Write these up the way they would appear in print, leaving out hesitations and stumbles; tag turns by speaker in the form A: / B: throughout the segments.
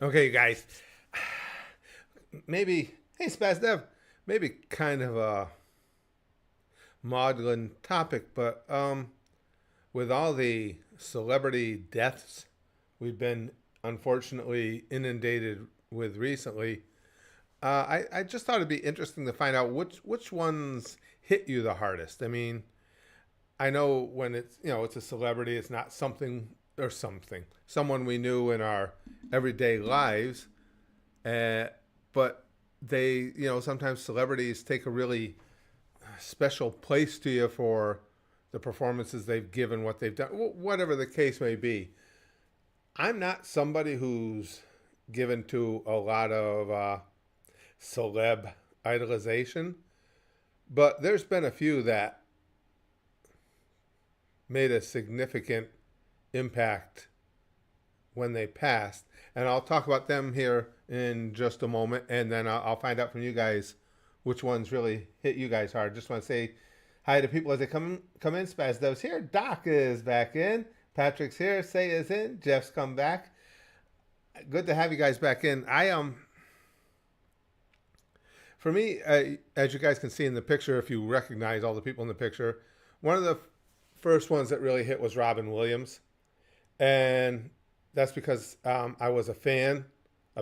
A: Okay, guys. Maybe, hey, Spaz Dev, maybe kind of a maudlin topic, but with all the celebrity deaths we've been unfortunately inundated with recently, I just thought it'd be interesting to find out which ones hit you the hardest. I mean, I know when it's a celebrity, it's not someone we knew in our everyday lives, uh, but sometimes celebrities take a really special place to you for the performances they've given, what they've done, whatever the case may be. I'm not somebody who's given to a lot of celeb idolization, but there's been a few that made a significant impact when they passed. And I'll talk about them here in just a moment, and then I'll find out from you guys which ones really hit you guys hard. Just want to say hi to people as they come in. Spaz Dev's here. Doc is back in. Patrick's here. Say is in. Jeff's come back. Good to have you guys back in. For me, as you guys can see in the picture, if you recognize all the people in the picture, one of the first ones that really hit was Robin Williams, and that's because I was a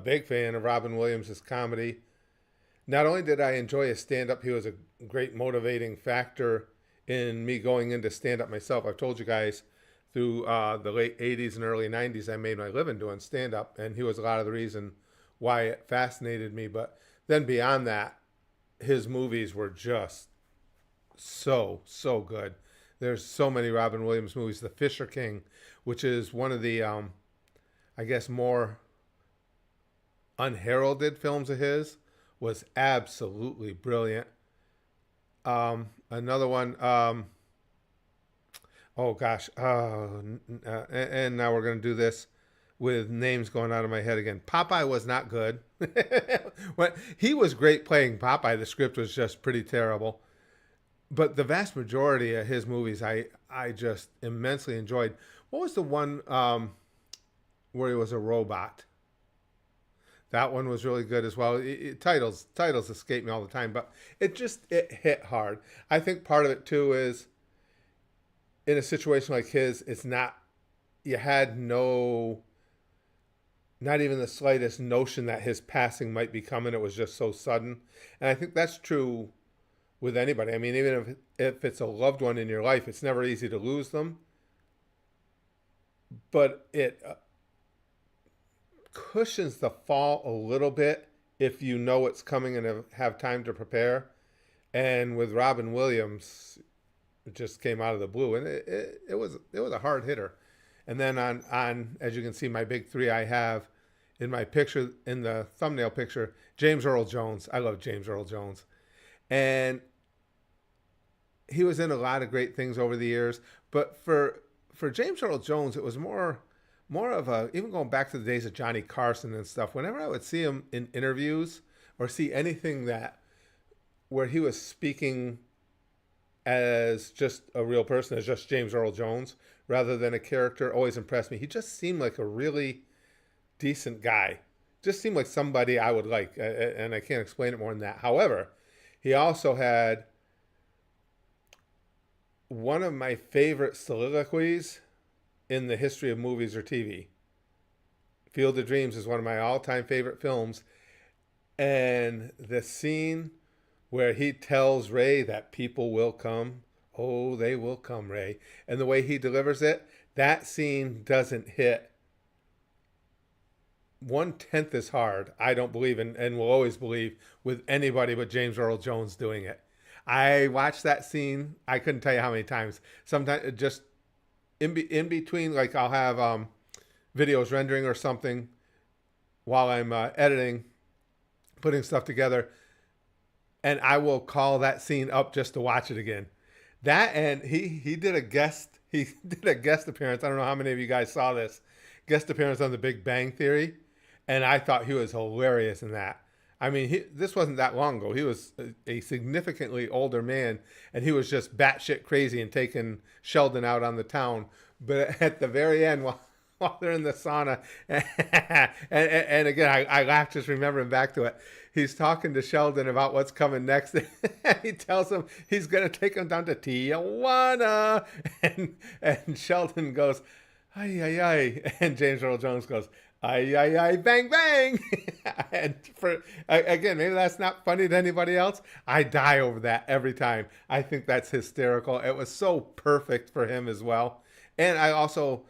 A: big fan of Robin Williams' comedy. Not only did I enjoy his stand-up, he was a great motivating factor in me going into stand-up myself. I've told you guys through the late 80s and early 90s, I made my living doing stand-up, and he was a lot of the reason why it fascinated me. But then beyond that, his movies were just so good. There's so many Robin Williams movies. The Fisher King, which is one of the, I guess, more unheralded films of his, was absolutely brilliant. Another one, oh gosh, and now we're going to do this with names going out of my head again. Popeye was not good. He was great playing Popeye. The script was just pretty terrible. But the vast majority of his movies, I just immensely enjoyed. What was the one where he was a robot? That one was really good as well. Titles escape me all the time, but it hit hard. I think part of it too is in a situation like his, it's not you had not even the slightest notion that his passing might be coming. It was just so sudden, and I think that's true with anybody. I mean, even if it's a loved one in your life, it's never easy to lose them. But it cushions the fall a little bit if you know it's coming and have time to prepare. And with Robin Williams, it just came out of the blue, and it was a hard hitter. And then on as you can see, my big three I have in my picture, in the thumbnail picture, James Earl Jones. I love James Earl Jones, and he was in a lot of great things over the years. But for James Earl Jones, it was more of a, even going back to the days of Johnny Carson and stuff. Whenever I would see him in interviews or see anything where he was speaking as just a real person, as just James Earl Jones, rather than a character, always impressed me. He just seemed like a really decent guy. Just seemed like somebody I would like, and I can't explain it more than that. However, he also had one of my favorite soliloquies in the history of movies or TV. Field of Dreams is one of my all-time favorite films, and the scene where he tells Ray that people will come, oh, they will come, Ray, and the way he delivers it, that scene doesn't hit 1/10 as hard, I don't believe, and will always believe, with anybody but James Earl Jones doing it. I watched that scene, I couldn't tell you how many times. Sometimes just in between, like I'll have videos rendering or something while I'm editing, putting stuff together, and I will call that scene up just to watch it again. That, and he did a guest appearance. I don't know how many of you guys saw this guest appearance on The Big Bang Theory, and I thought he was hilarious in that. I mean, this wasn't that long ago. He was a significantly older man, and he was just batshit crazy and taking Sheldon out on the town. But at the very end, while they're in the sauna. And again, I laugh just remembering back to it. He's talking to Sheldon about what's coming next. And he tells him he's going to take him down to Tijuana. And Sheldon goes, ay, ay, ay. And James Earl Jones goes, ay, ay, ay, bang, bang. And for, again, maybe that's not funny to anybody else. I die over that every time. I think that's hysterical. It was so perfect for him as well. And I also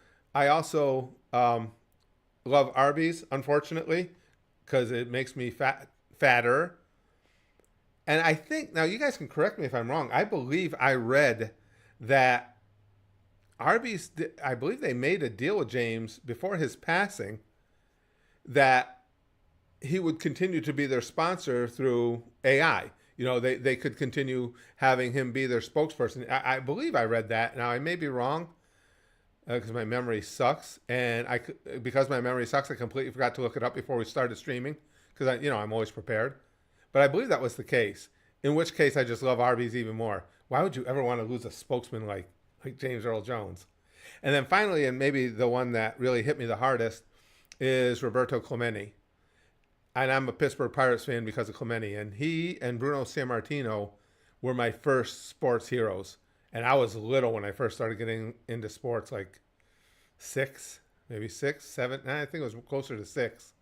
A: love Arby's, unfortunately, because it makes me fatter. And I think, now you guys can correct me if I'm wrong. I believe I read that Arby's, I believe they made a deal with James before his passing that he would continue to be their sponsor through AI. You know, they could continue having him be their spokesperson. I believe I read that. Now, I may be wrong because my memory sucks. And because my memory sucks, I completely forgot to look it up before we started streaming because, I'm always prepared. But I believe that was the case, in which case I just love Arby's even more. Why would you ever want to lose a spokesman like James Earl Jones? And then finally, and maybe the one that really hit me the hardest, is Roberto Clemente. And I'm a Pittsburgh Pirates fan because of Clemente. And he and Bruno Sammartino were my first sports heroes. And I was little when I first started getting into sports, like 6, maybe 6, 7. I think it was closer to 6.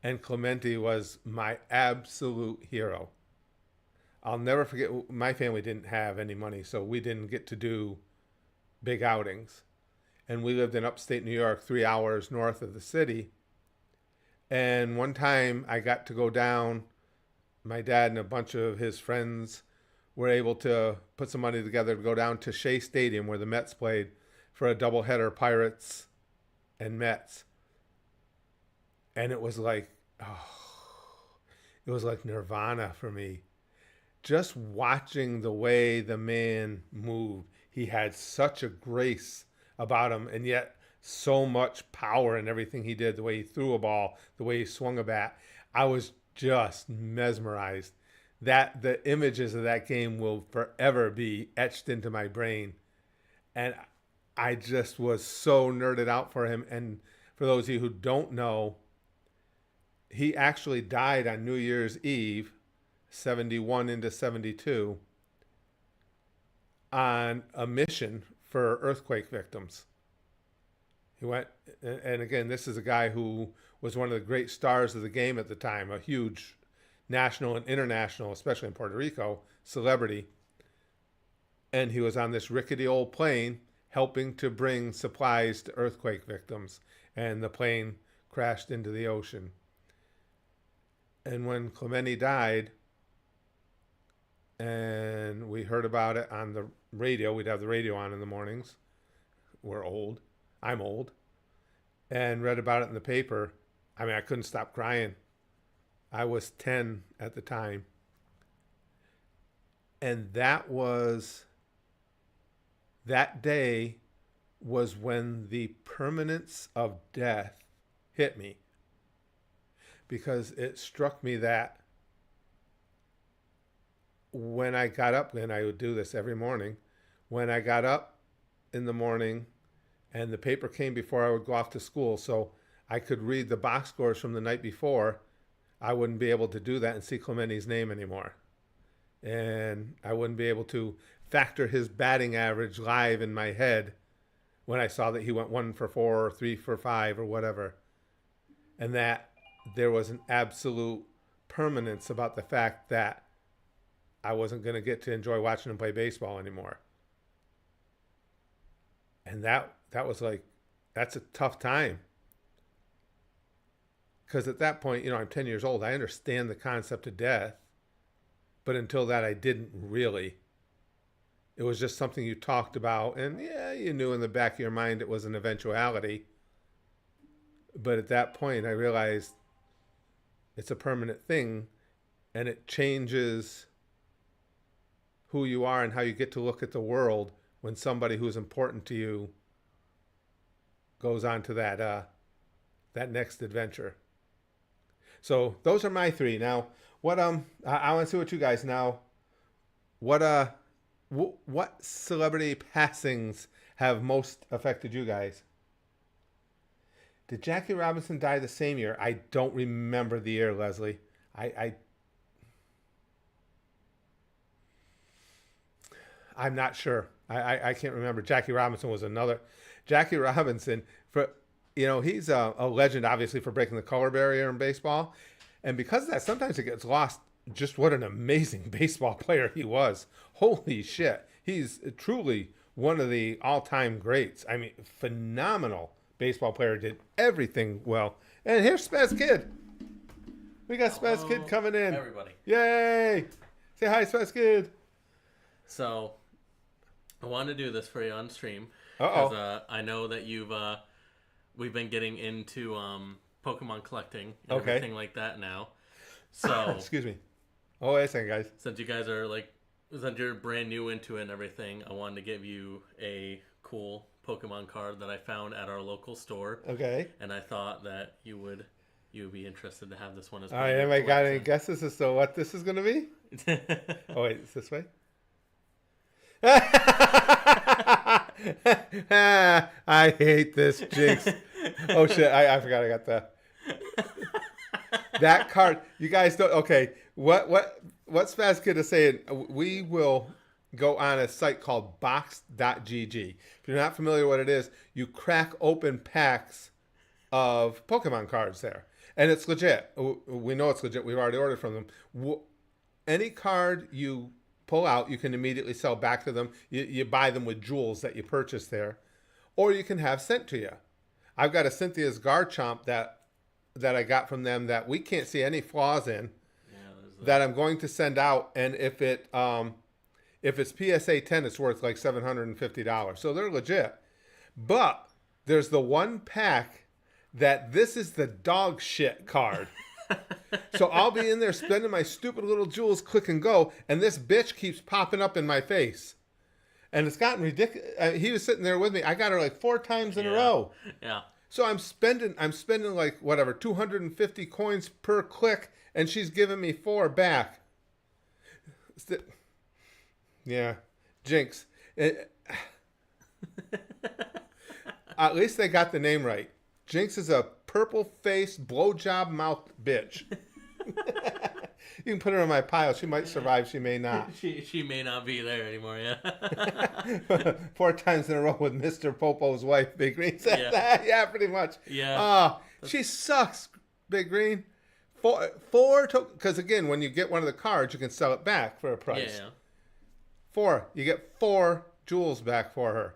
A: And Clemente was my absolute hero. I'll never forget, my family didn't have any money, so we didn't get to do big outings. And we lived in upstate New York, 3 hours north of the city. And one time I got to go down, my dad and a bunch of his friends were able to put some money together to go down to Shea Stadium where the Mets played for a doubleheader, Pirates and Mets. And it was like, it was like nirvana for me. Just watching the way the man moved. He had such a grace about him, and yet so much power in everything he did, the way he threw a ball, the way he swung a bat. I was just mesmerized. That the images of that game will forever be etched into my brain. And I just was so nerded out for him. And for those of you who don't know, he actually died on New Year's Eve, 71 into 72, on a mission for earthquake victims. He went, and again, this is a guy who was one of the great stars of the game at the time, a huge national and international, especially in Puerto Rico, celebrity. And he was on this rickety old plane helping to bring supplies to earthquake victims. And the plane crashed into the ocean. And when Clemente died, and we heard about it on the radio, we'd have the radio on in the mornings. We're old. I'm old. And read about it in the paper. I mean, I couldn't stop crying. I was 10 at the time. And that day was when the permanence of death hit me. Because it struck me that when I got up, and I would do this every morning, when I got up in the morning and the paper came before I would go off to school, so I could read the box scores from the night before, I wouldn't be able to do that and see Clemente's name anymore. And I wouldn't be able to factor his batting average live in my head when I saw that he went 1 for 4 or 3 for 5 or whatever. And that there was an absolute permanence about the fact that I wasn't going to get to enjoy watching him play baseball anymore. And that was like, that's a tough time. Because at that point, I'm 10 years old. I understand the concept of death. But until that, I didn't really. It was just something you talked about. And yeah, you knew in the back of your mind it was an eventuality. But at that point, I realized it's a permanent thing. And it changes who you are and how you get to look at the world when somebody who's important to you goes on to that next adventure. So those are my 3. Now, what I want to see what you guys now. What celebrity passings have most affected you guys? Did Jackie Robinson die the same year? I don't remember the year, Leslie. I I'm not sure. I can't remember. Jackie Robinson was another. Jackie Robinson, for he's a legend, obviously, for breaking the color barrier in baseball. And because of that, sometimes it gets lost just what an amazing baseball player he was. Holy shit. He's truly one of the all-time greats. I mean, phenomenal baseball player, did everything well. And here's Spaz Kid. We got Spaz Kid coming in.
B: Everybody.
A: Yay! Say hi, Spaz Kid.
B: So, I wanted to do this for you on stream.
A: Uh-oh.
B: I know that we've been getting into Pokemon collecting and everything like that now. So,
A: excuse me. Oh, wait a second, guys.
B: Since you're brand new into it and everything, I wanted to give you a cool Pokemon card that I found at our local store.
A: Okay.
B: And I thought that you would be interested to have this one as well.
A: All right, anybody got any guesses as to what this is going to be? Oh, wait, it's this way? I hate this, Jinx. Oh, shit, I forgot I got that card. You guys don't... Okay, what Spaz Kid is saying, we will go on a site called box.gg. If you're not familiar with what it is, you crack open packs of Pokemon cards there. And it's legit. We know it's legit. We've already ordered from them. Any card you pull out, you can immediately sell back to them. You buy them with jewels that you purchase there. Or you can have sent to you. I've got a Cynthia's Garchomp that I got from them that we can't see any flaws in. That I'm going to send out, and if it's PSA 10, it's worth like $750. So they're legit. But there's the one pack that this is the dog shit card. So I'll be in there spending my stupid little jewels, click and go, and this bitch keeps popping up in my face. And it's gotten ridiculous. He was sitting there with me. I got her like 4 times in a row.
B: Yeah.
A: So I'm spending like whatever 250 coins per click. And she's giving me 4 back. Yeah. Jinx. At least they got the name right. Jinx is a purple-faced, blowjob mouth bitch. You can put her in my pile. She might survive. She may not.
B: She may not be there anymore, yeah.
A: 4 times in a row with Mr. Popo's wife, Big Green said that. Yeah, pretty much.
B: Yeah.
A: She sucks, Big Green. 4 because again, when you get one of the cards, you can sell it back for a price.
B: Yeah.
A: 4, you get 4 jewels back for her.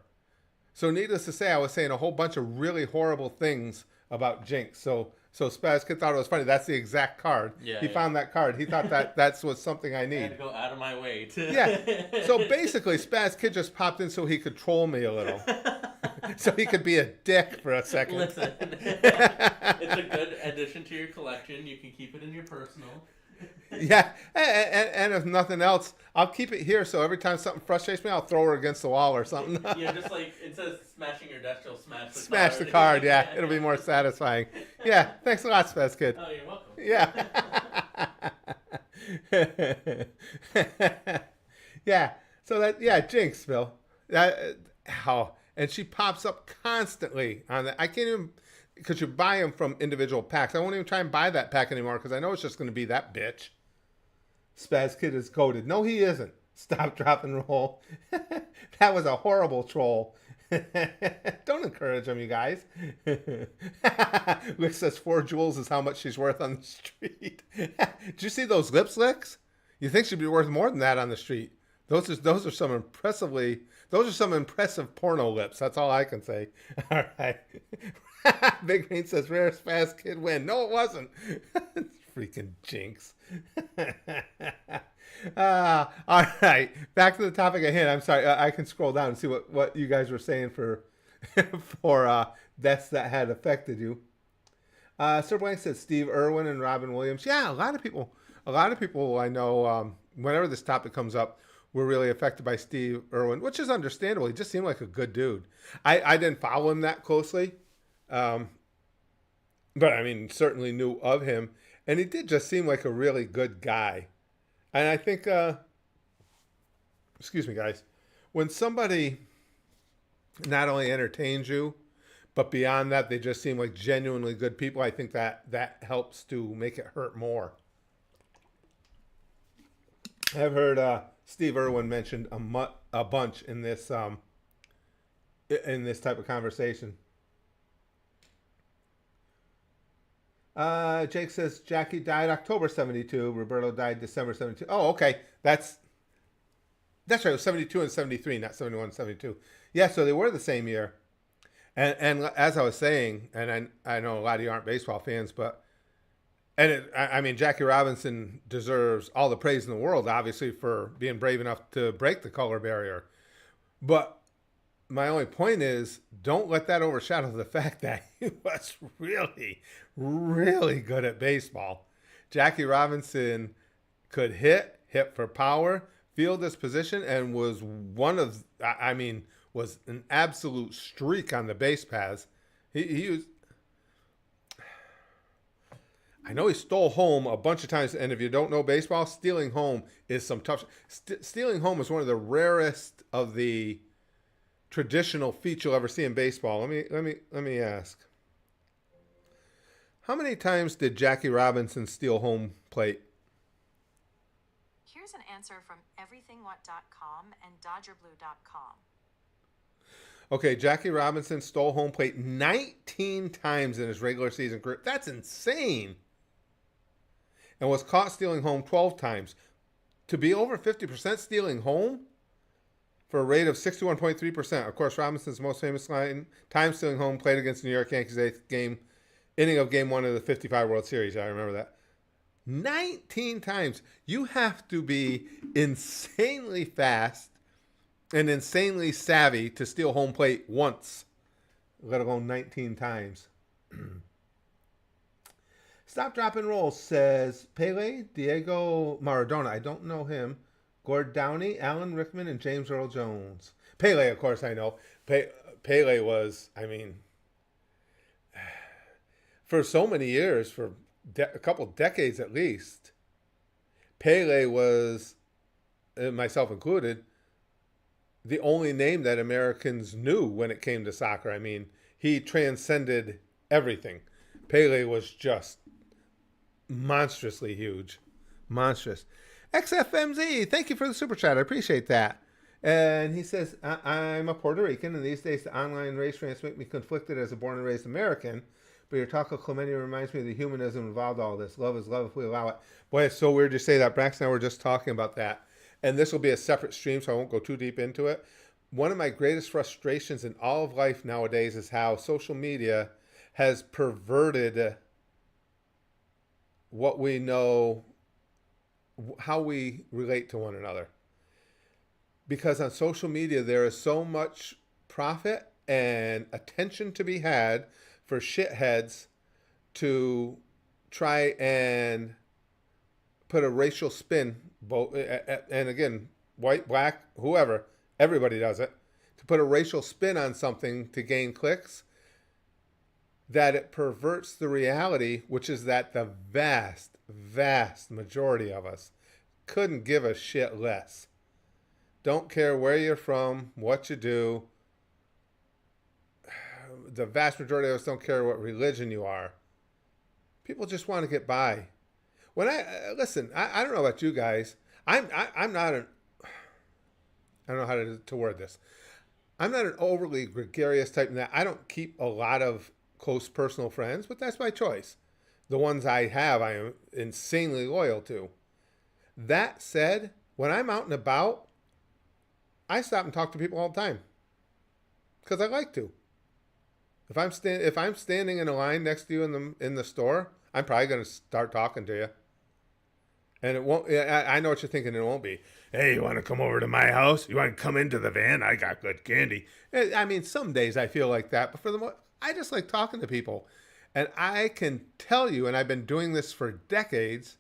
A: So needless to say, I was saying a whole bunch of really horrible things about Jinx. So Spaz Kid thought it was funny. That's the exact card.
B: Yeah,
A: he found that card. He thought that was something I need.
B: I had to go out of my way to...
A: Yeah. So basically, Spaz Kid just popped in so he could troll me a little. So he could be a dick for a second.
B: Listen, it's a good addition to your collection. You can keep it in your personal.
A: Yeah, and if nothing else, I'll keep it here so every time something frustrates me, I'll throw her against the wall or something.
B: Yeah, just like it says smashing your desk, you'll smash the card.
A: Smash the card, yeah. It'll be more satisfying. Yeah, thanks a lot, Spaz Kid.
B: Oh, you're welcome.
A: Yeah. Yeah, so Jinx, Phil. And she pops up constantly on that. I can't even... Because you buy them from individual packs. I won't even try and buy that pack anymore because I know it's just going to be that bitch. Spaz Kid is coded. No, he isn't. Stop, drop, and roll. That was a horrible troll. Don't encourage him, you guys. Lick says 4 jewels is how much she's worth on the street. Did you see those lip licks? You think she'd be worth more than that on the street. Those are some impressive porno lips. That's all I can say. All right. Big Green says, rare Spaz Kid win. No, it wasn't. Freaking Jinx. All right. Back to the topic at hand. I'm sorry. I can scroll down and see what you guys were saying for deaths that had affected you. Sir Blank says Steve Irwin and Robin Williams. Yeah, a lot of people I know, whenever this topic comes up, were really affected by Steve Irwin, which is understandable. He just seemed like a good dude. I didn't follow him that closely. But I mean, certainly knew of him, and he did just seem like a really good guy. And I think, excuse me, guys, when somebody not only entertains you, But beyond that, they just seem like genuinely good people. I think that helps to make it hurt more. I've heard Steve Irwin mentioned a bunch in this type of conversation. Jake says Jackie died October 72. Roberto died December 72. Oh, okay. That's right. It was 72 and 73, not 71 and 72. Yeah, so they were the same year. And as I was saying, and I know a lot of you aren't baseball fans, but I mean, Jackie Robinson deserves all the praise in the world, obviously, for being brave enough to break the color barrier. But my only point is, don't let that overshadow the fact that he was really, really good at baseball. Jackie Robinson could hit for power, field his position, and was was an absolute streak on the base paths. He was. I know he stole home a bunch of times, and if you don't know baseball, stealing home is some tough. Stealing home is one of the rarest of the traditional feats you'll ever see in baseball. Let me ask. How many times did Jackie Robinson steal home plate?
C: Here's an answer from everythingwhat.com and dodgerblue.com.
A: Okay, Jackie Robinson stole home plate 19 times in his regular season career. That's insane. And was caught stealing home 12 times. To be over 50% stealing home for a rate of 61.3%. Of course, Robinson's most famous time stealing home played against the New York Yankees inning of game 1 of the 55 World Series. I remember that. 19 times. You have to be insanely fast and insanely savvy to steal home plate once, let alone 19 times. Stop, Drop, and Roll says Pele, Diego Maradona. I don't know him. Gord Downie, Alan Rickman, and James Earl Jones. Pele, of course, I know. Pele was, for so many years, for a couple decades at least, Pele was, myself included, the only name that Americans knew when it came to soccer. I mean, he transcended everything. Pele was just monstrously huge. Monstrous. XFMZ, thank you for the super chat. I appreciate that. And he says, I'm a Puerto Rican, and these days the online race rants make me conflicted as a born and raised American. But your talk of Clemente reminds me of the humanism involved in all this. Love is love if we allow it. Boy, it's so weird to say that. Brax and I were just talking about that. And this will be a separate stream, so I won't go too deep into it. One of my greatest frustrations in all of life nowadays is how social media has perverted what we know, how we relate to one another. Because on social media, there is so much profit and attention to be had for shitheads to try and put a racial spin, and again, white, black, whoever, everybody does it, to put a racial spin on something to gain clicks, that it perverts the reality, which is that the vast, vast majority of us couldn't give a shit less. Don't care where you're from, what you do. The vast majority of us don't care what religion you are. People just want to get by. When I don't know about you guys. I'm not an. I don't know how to word this. I'm not an overly gregarious type in that I don't keep a lot of close personal friends, but that's my choice. The ones I have, I am insanely loyal to. That said, when I'm out and about, I stop and talk to people all the time because I like to. If I'm standing in a line next to you in the store, I'm probably going to start talking to you. And it won't. I know what you're thinking. It won't be, hey, you want to come over to my house? You want to come into the van? I got good candy. I mean, some days I feel like that, but for the most, I just like talking to people. And I can tell you, and I've been doing this for decades,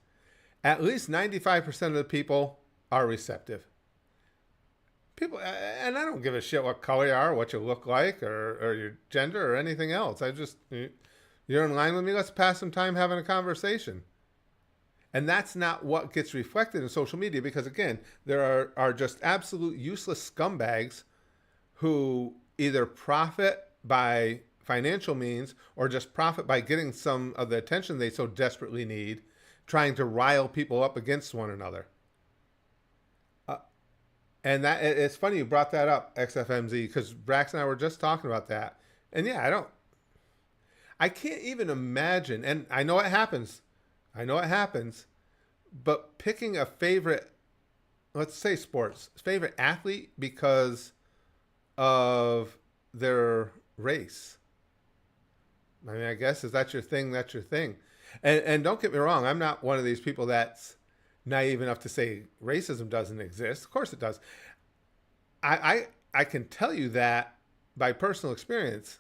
A: at least 95% of the people are receptive. People, and I don't give a shit what color you are, what you look like, or your gender, or anything else. You're in line with me, let's pass some time having a conversation. And that's not what gets reflected in social media because, again, there are just absolute useless scumbags who either profit by financial means or just profit by getting some of the attention they so desperately need, trying to rile people up against one another. And that it's funny you brought that up, XFMZ, because Brax and I were just talking about that. And yeah, I can't even imagine, and I know it happens. I know it happens, but picking a favorite, let's say sports, favorite athlete because of their race. I mean, I guess if that's your thing, that's your thing. And don't get me wrong, I'm not one of these people that's naive enough to say racism doesn't exist. Of course it does. I can tell you that by personal experience.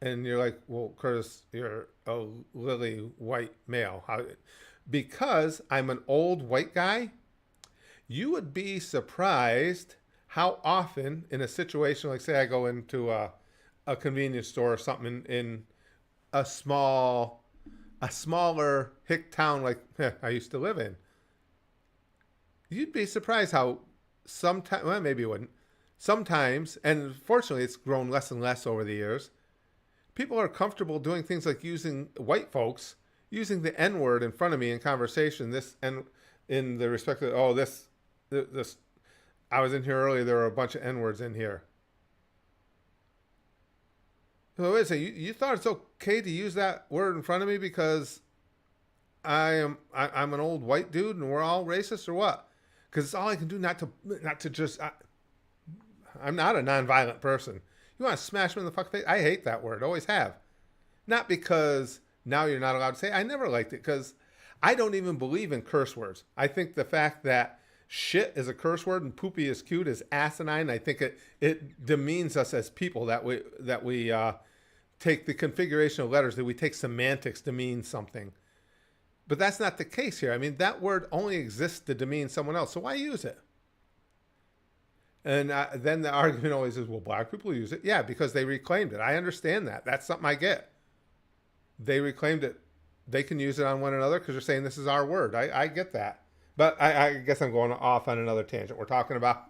A: And you're like, well, Curtis, you're a lily white male. How? Because I'm an old white guy, you would be surprised how often in a situation like, say, I go into a convenience store or something in a smaller hick town like I used to live in. You'd be surprised how sometimes, well, maybe you wouldn't. Sometimes, and fortunately, it's grown less and less over the years. People are comfortable doing things like white folks using the N word in front of me in conversation. This and in the respect of this, I was in here earlier. There were a bunch of N words in here. So wait a second, you thought it's okay to use that word in front of me because I'm an old white dude and we're all racist or what? Because it's all I can do not to just. I'm not a nonviolent person. You want to smash me in the fucking face? I hate that word. Always have. Not because now you're not allowed to say it. I never liked it because I don't even believe in curse words. I think the fact that shit is a curse word and poopy is cute is asinine. I think it demeans us as people that we take the configuration of letters, that we take semantics to mean something. But that's not the case here. I mean, that word only exists to demean someone else. So why use it? And then the argument always is, well, black people use it. Yeah, because they reclaimed it. I understand that. That's something I get. They reclaimed it. They can use it on one another because they're saying this is our word. I get that. But I guess I'm going off on another tangent. We're talking about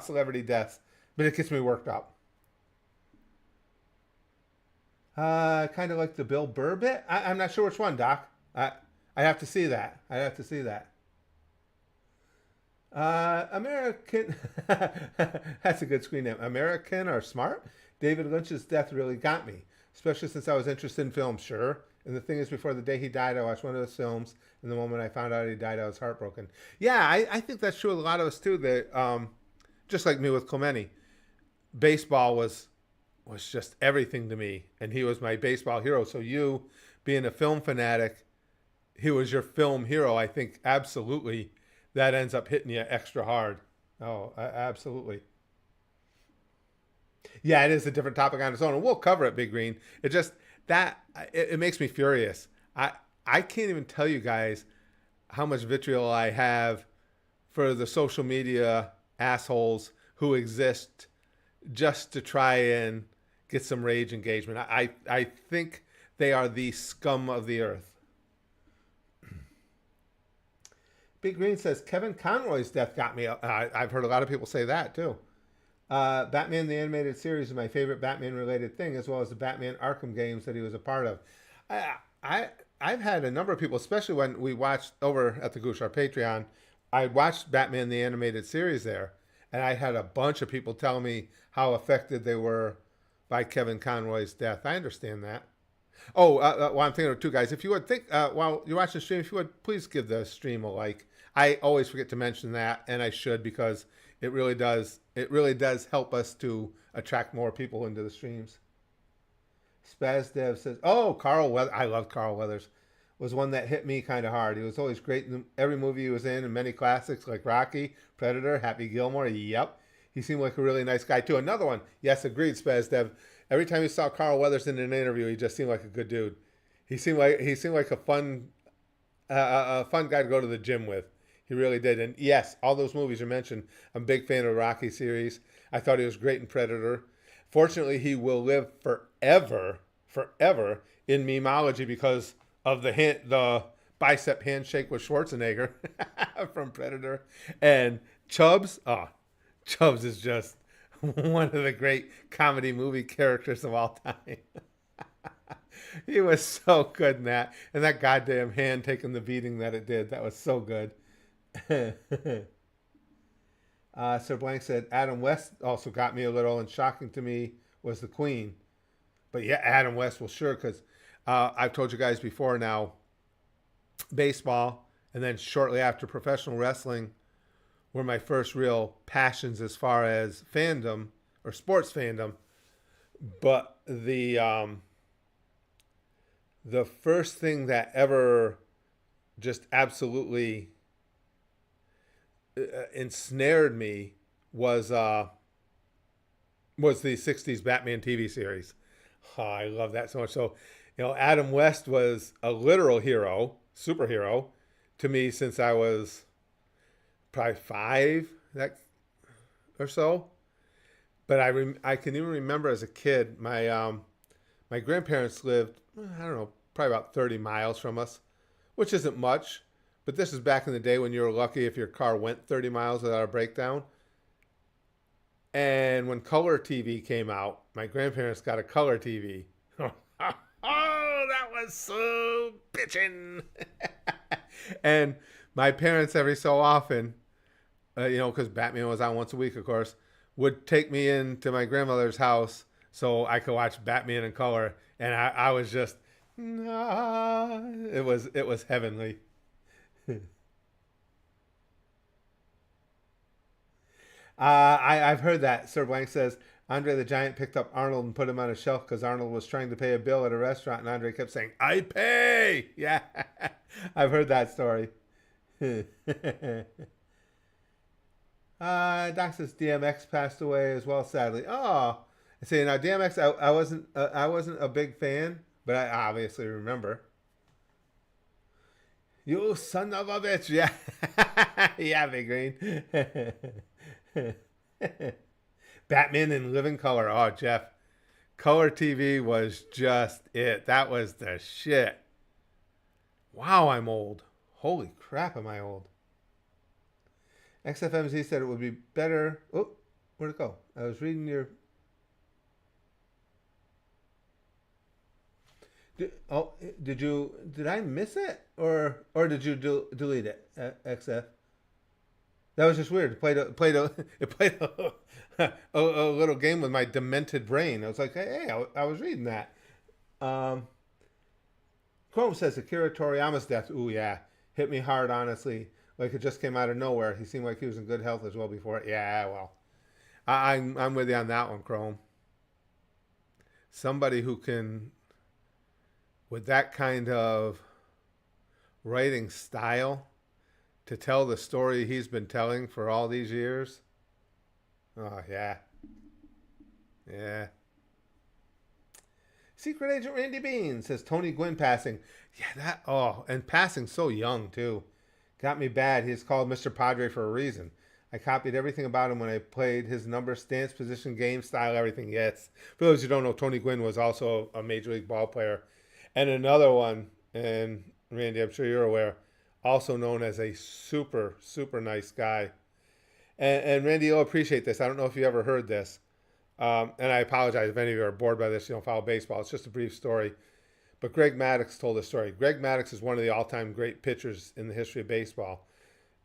A: celebrity deaths. But it gets me worked up. Kind of like the Bill Burr bit. I'm not sure which one, Doc. I have to see that. American. That's a good screen name. American are smart. David Lynch's death really got me, especially since I was interested in film, sure. And the thing is, before the day he died, I watched one of his films. And the moment I found out he died, I was heartbroken. Yeah, I think that's true with a lot of us, too. That, just like me with Clemente, baseball was just everything to me. And he was my baseball hero. So you, being a film fanatic, he was your film hero. I think absolutely that ends up hitting you extra hard. Oh, absolutely. Yeah, it is a different topic on its own, and we'll cover it, Big Green. It makes me furious. I can't even tell you guys how much vitriol I have for the social media assholes who exist just to try and get some rage engagement. I think they are the scum of the earth. Big Green says, Kevin Conroy's death got me. I've heard a lot of people say that, too. Batman the Animated Series is my favorite Batman-related thing, as well as the Batman Arkham games that he was a part of. I've had a number of people, especially when we watched over at the Goosh, our Patreon, I watched Batman the Animated Series there, and I had a bunch of people tell me how affected they were by Kevin Conroy's death. I understand that. Oh, well, I'm thinking of two guys. If you would think, while you're watching the stream, if you would, please give the stream a like. I always forget to mention that, and I should, because it really does help us to attract more people into the streams. Spaz Dev says, oh, Carl Weathers. I love Carl Weathers. Was one that hit me kind of hard. He was always great in every movie he was in, and many classics like Rocky, Predator, Happy Gilmore. Yep. He seemed like a really nice guy, too. Another one. Yes, agreed, Spaz Dev. Every time you saw Carl Weathers in an interview, he just seemed like a good dude. He seemed like a fun guy to go to the gym with. He really did. And yes, all those movies you mentioned, I'm a big fan of the Rocky series. I thought he was great in Predator. Fortunately, he will live forever in memeology because of the bicep handshake with Schwarzenegger from Predator. And Chubbs is just one of the great comedy movie characters of all time. He was so good in that. And that goddamn hand taking the beating that it did. That was so good. Sir Blank said, Adam West also got me a little, and shocking to me was the Queen. But yeah, Adam West, well, sure, because I've told you guys before now, baseball, and then shortly after professional wrestling were my first real passions as far as fandom or sports fandom. But the first thing that ever just absolutely ensnared me was the '60s Batman TV series. Oh, I love that so much. So, Adam West was a literal hero, superhero, to me since I was probably 5 that or so. But I can even remember as a kid, my grandparents lived, I don't know, probably about 30 miles from us, which isn't much. But this is back in the day when you were lucky if your car went 30 miles without a breakdown. And when color TV came out, my grandparents got a color TV. Oh, that was so bitchin'. And my parents, every so often, because Batman was on once a week, of course, would take me into my grandmother's house so I could watch Batman in color. And I was just, it was heavenly. I've heard that. Sir Blank says Andre the Giant picked up Arnold and put him on a shelf because Arnold was trying to pay a bill at a restaurant, and Andre kept saying, "I pay." Yeah, I've heard that story. Doc says DMX passed away as well, sadly. Oh, I say now DMX. I wasn't a big fan, but I obviously remember. You son of a bitch! Yeah, yeah, Big Green. Batman in living color. Oh, Jeff, color TV was just it. That was the shit. Wow, I'm old. Holy crap, am I old? XFMZ said it would be better. Oh, where'd it go? I was reading your. Did I miss it or did you delete it? XF. That was just weird. It played a little game with my demented brain. I was like, hey, I was reading that. Chrome says Akira Toriyama's death. Ooh, yeah, hit me hard, honestly. Like it just came out of nowhere. He seemed like he was in good health as well before it. Yeah, well, I'm with you on that one, Chrome. Somebody who can, with that kind of writing style, to tell the story he's been telling for all these years. Oh, yeah. Yeah. Secret Agent Randy Bean says Tony Gwynn passing. Yeah, and passing so young, too. Got me bad. He's called Mr. Padre for a reason. I copied everything about him when I played his number, stance, position, game, style, everything. Yes. For those who don't know, Tony Gwynn was also a Major League ball player. And another one, and Randy, I'm sure you're aware, also known as a super, super nice guy. And Randy, you'll appreciate this. I don't know if you ever heard this. And I apologize if any of you are bored by this. You don't follow baseball. It's just a brief story. But Greg Maddux told a story. Greg Maddux is one of the all-time great pitchers in the history of baseball.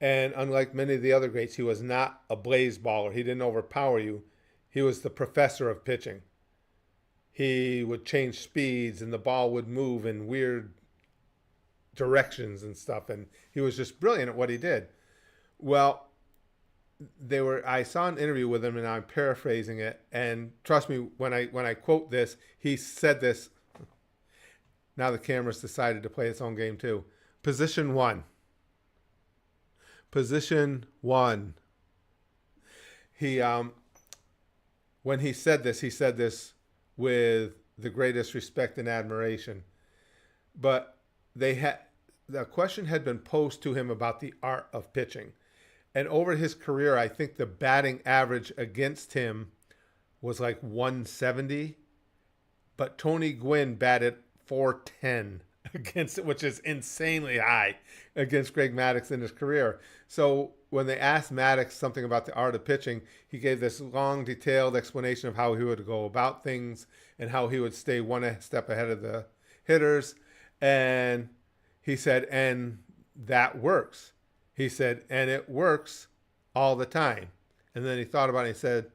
A: And unlike many of the other greats, he was not a blaze baller. He didn't overpower you. He was the professor of pitching. He would change speeds and the ball would move in weird directions and stuff. And he was just brilliant at what he did. Well, I saw an interview with him and I'm paraphrasing it. And trust me, when I quote this, he said this. Now the camera's decided to play its own game too. Position 1. Position 1. He when he said this with the greatest respect and admiration. But the question had been posed to him about the art of pitching. And over his career, I think the batting average against him was like 170. But Tony Gwynn batted 410 against it, which is insanely high against Greg Maddux in his career. So when they asked Maddux something about the art of pitching, he gave this long, detailed explanation of how he would go about things and how he would stay one step ahead of hitters. And he said, and that works. He said, and it works all the time. And then he thought about it and he said,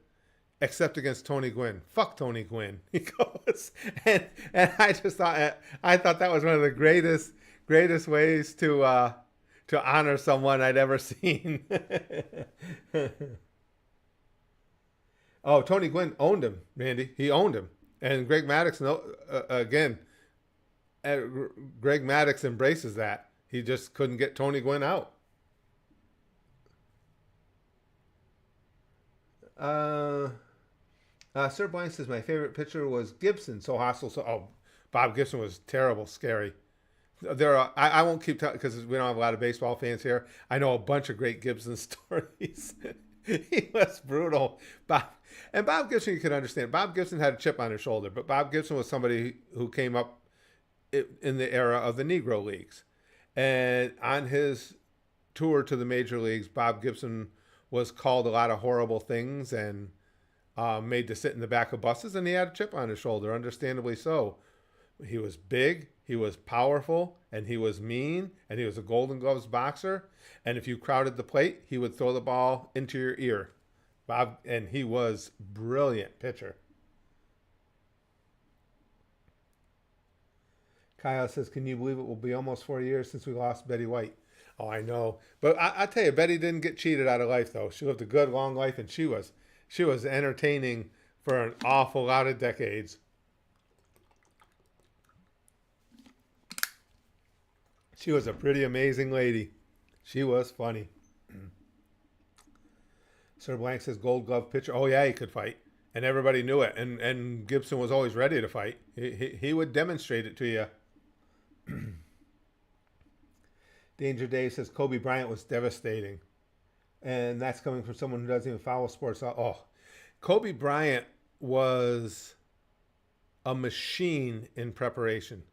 A: except against Tony Gwynn. Fuck Tony Gwynn. He goes, and I just thought, I thought that was one of the greatest ways to honor someone I'd ever seen. Oh, Tony Gwynn owned him, Randy. He owned him. And Greg Maddux, again, Greg Maddux embraces that. He just couldn't get Tony Gwynn out. Sir Blank says, my favorite pitcher was Gibson. So hostile. Bob Gibson was terrible, scary. I won't keep telling because we don't have a lot of baseball fans here. I know a bunch of great Gibson stories. He was brutal. Bob Gibson, you can understand. Bob Gibson had a chip on his shoulder, but Bob Gibson was somebody who came up in the era of the Negro Leagues. And on his tour to the major leagues, Bob Gibson was called a lot of horrible things and made to sit in the back of buses, and he had a chip on his shoulder, understandably so. He was big, he was powerful, and he was mean, and he was a Golden Gloves boxer. And if you crowded the plate, he would throw the ball into your ear. And he was brilliant pitcher. Kyle says, can you believe it will be almost 4 years since we lost Betty White? Oh, I know. But I tell you, Betty didn't get cheated out of life, though. She lived a good, long life, and she was entertaining for an awful lot of decades. She was a pretty amazing lady. She was funny. Sir Blank says, Gold Glove pitcher. Oh, yeah, he could fight. And everybody knew it. And Gibson was always ready to fight. He would demonstrate it to you. Danger Dave says, Kobe Bryant was devastating. And that's coming from someone who doesn't even follow sports. Oh, Kobe Bryant was a machine in preparation.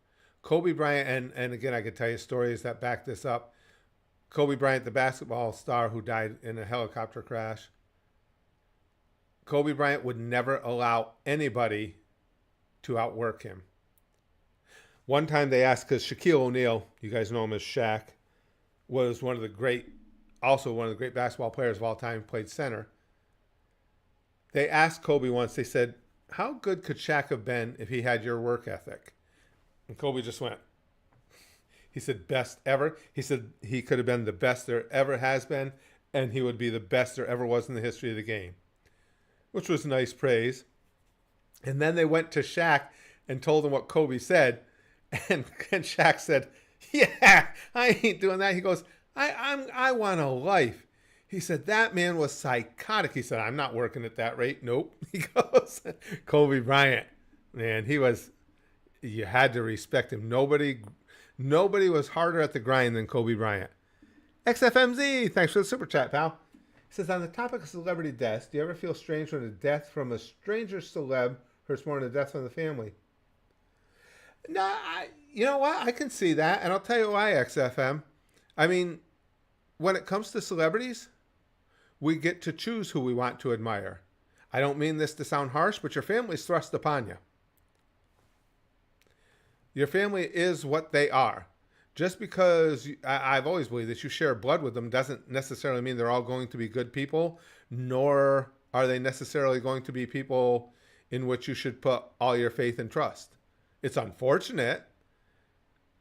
A: Kobe Bryant, and again, I could tell you stories that back this up. Kobe Bryant, the basketball star who died in a helicopter crash. Kobe Bryant would never allow anybody to outwork him. One time they asked, because Shaquille O'Neal, you guys know him as Shaq, was one of the great basketball players of all time, played center. They asked Kobe once, they said, how good could Shaq have been if he had your work ethic? And Kobe just went. He said, best ever. He said he could have been the best there ever has been, and he would be the best there ever was in the history of the game, which was nice praise. And then they went to Shaq and told him what Kobe said, and Shaq said, yeah, I ain't doing that. He goes, I want a life. He said, that man was psychotic. He said, I'm not working at that rate. Nope. He goes, Kobe Bryant, man, you had to respect him. Nobody was harder at the grind than Kobe Bryant. XFMZ, thanks for the super chat, pal. He says, on the topic of celebrity deaths, do you ever feel strange when a death from a stranger celeb hurts more than a death from the family? No, you know what? I can see that, and I'll tell you why, XFM. I mean, when it comes to celebrities, we get to choose who we want to admire. I don't mean this to sound harsh, but your family's thrust upon you. Your family is what they are. Just because I've always believed that you share blood with them doesn't necessarily mean they're all going to be good people, nor are they necessarily going to be people in which you should put all your faith and trust. It's unfortunate,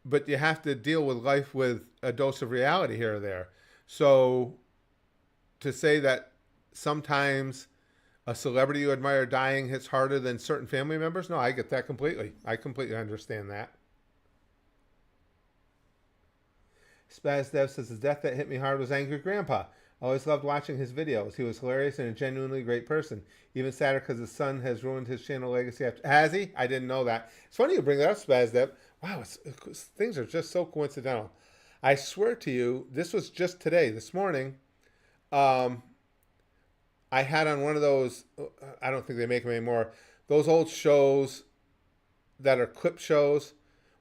A: but you have to deal with life with a dose of reality here or there. So to say that sometimes a celebrity you admire dying hits harder than certain family members, no, I get that completely. I completely understand that. Spaz Dev says, the death that hit me hard was Angry Grandpa. I always loved watching his videos. He was hilarious and a genuinely great person. Even sadder because his son has ruined his channel legacy. Has he? I didn't know that. It's funny you bring that up, Spaz Dev. Wow, things are just so coincidental. I swear to you, this was just today, this morning. I had on one of those, I don't think they make them anymore, those old shows that are clip shows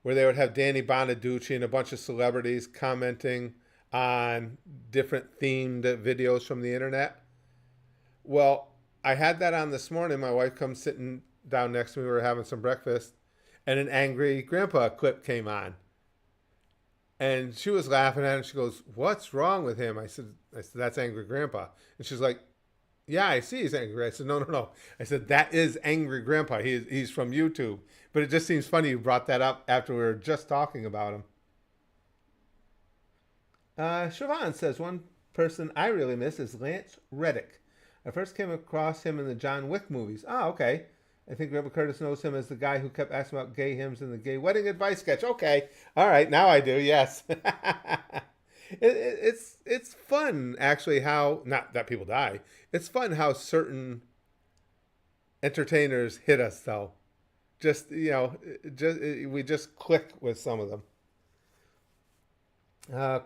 A: where they would have Danny Bonaducci and a bunch of celebrities commenting on different themed videos from the internet. Well, I had that on this morning. My wife comes sitting down next to me. We were having some breakfast. and an angry grandpa clip came on. And she was laughing at it. She goes, "What's wrong with him?" I said, "That's angry grandpa." And she's like, "Yeah, I see he's angry." I said, "No, no, no." I said, "That is angry grandpa. He's from YouTube." But it just seems funny you brought that up after we were just talking about him. Siobhan says, one person I really miss is Lance Reddick. I first came across him in the John Wick movies. Oh, okay. I think Rebel Curtis knows him as the guy who kept asking about gay hymns in the gay wedding advice sketch. Okay. All right. Now I do. Yes. It's fun, actually, how, not that people die, it's fun how certain entertainers hit us, though. Just, we just click with some of them.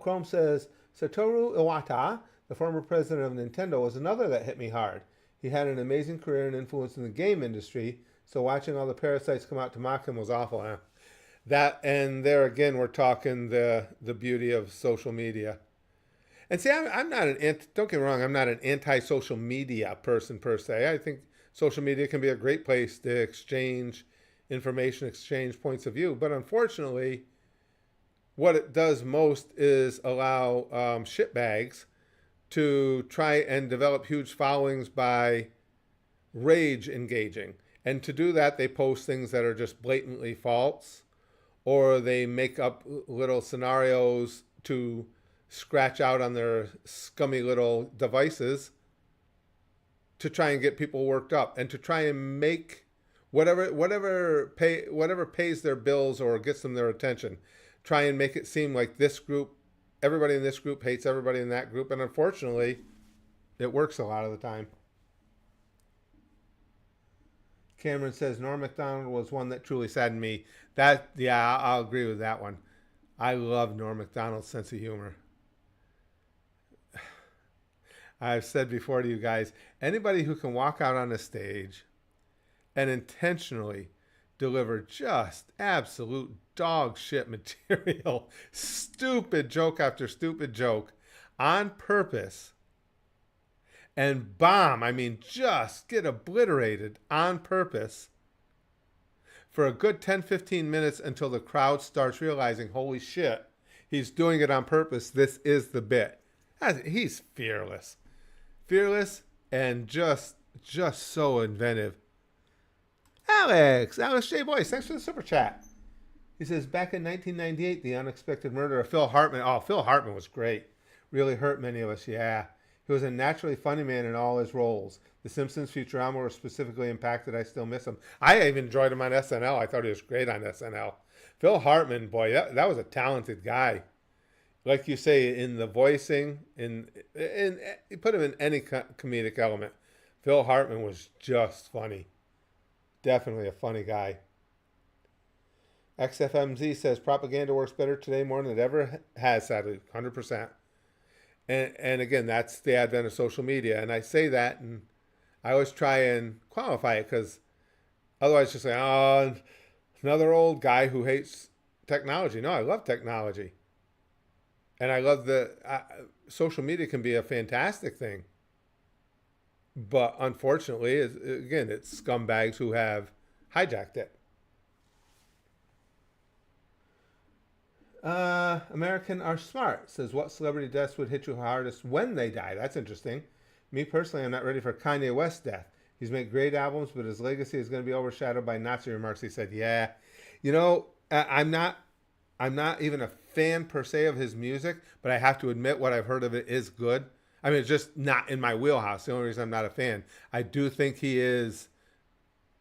A: Chrome says, Satoru Iwata, the former president of Nintendo, was another that hit me hard. He had an amazing career and influence in the game industry, so watching all the parasites come out to mock him was awful. Huh? That, and there again, we're talking the beauty of social media. And see, I'm not don't get me wrong, I'm not an anti-social media person per se. I think social media can be a great place to exchange information, exchange points of view. But unfortunately, what it does most is allow shitbags to try and develop huge followings by rage engaging. And to do that, they post things that are just blatantly false, or they make up little scenarios to scratch out on their scummy little devices to try and get people worked up and to try and make whatever pays their bills or gets them their attention. Try and make it seem like this group, everybody in this group hates everybody in that group, and unfortunately, it works a lot of the time. Cameron says Norm Macdonald was one that truly saddened me. I'll agree with that one. I love Norm Macdonald's sense of humor. I've said before to you guys, anybody who can walk out on a stage and intentionally deliver just absolute dog shit material, stupid joke after stupid joke, on purpose, and just get obliterated on purpose for a good 10-15 minutes until the crowd starts realizing, holy shit, he's doing it on purpose. This is the bit. He's fearless. Fearless and just so inventive. Alex J. Boyce, thanks for the super chat. He says, back in 1998, the unexpected murder of Phil Hartman. Oh, Phil Hartman was great. Really hurt many of us, yeah. He was a naturally funny man in all his roles. The Simpsons, Futurama were specifically impacted. I still miss him. I even enjoyed him on SNL. I thought he was great on SNL. Phil Hartman, boy, that was a talented guy. Like you say, in the voicing, in you put him in any comedic element. Phil Hartman was just funny. Definitely a funny guy. XFMZ says propaganda works better today more than it ever has, sadly, 100%. And again, that's the advent of social media. And I say that, and I always try and qualify it, because otherwise just say, oh, another old guy who hates technology. No, I love technology. And I love social media can be a fantastic thing. But unfortunately, it's scumbags who have hijacked it. American Are Smart says, what celebrity deaths would hit you hardest when they die? That's interesting. Me personally, I'm not ready for Kanye West's death. He's made great albums, but his legacy is going to be overshadowed by Nazi remarks. He said, yeah. I'm not even a fan per se of his music, but I have to admit what I've heard of it is good. I mean, it's just not in my wheelhouse. The only reason I'm not a fan. I do think he is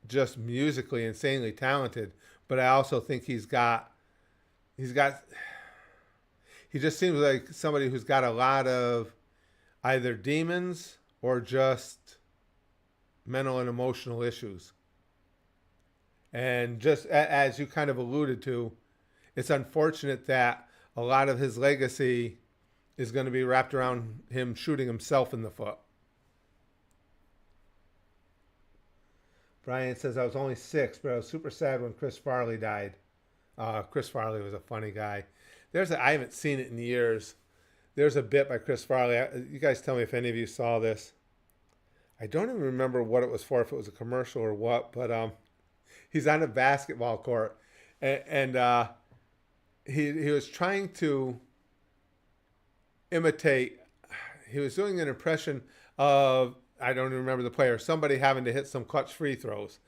A: just musically insanely talented, but I also think he just seems like somebody who's got a lot of either demons or just mental and emotional issues. And just as you kind of alluded to, it's unfortunate that a lot of his legacy is going to be wrapped around him shooting himself in the foot. Brian says, I was only 6, but I was super sad when Chris Farley died. Chris Farley was a funny guy. I haven't seen it in years. There's a bit by Chris Farley. You guys tell me if any of you saw this. I don't even remember what it was for, if it was a commercial or what, but he's on a basketball court, And he was trying to imitate. He was doing an impression of, I don't even remember the player, somebody having to hit some clutch free throws.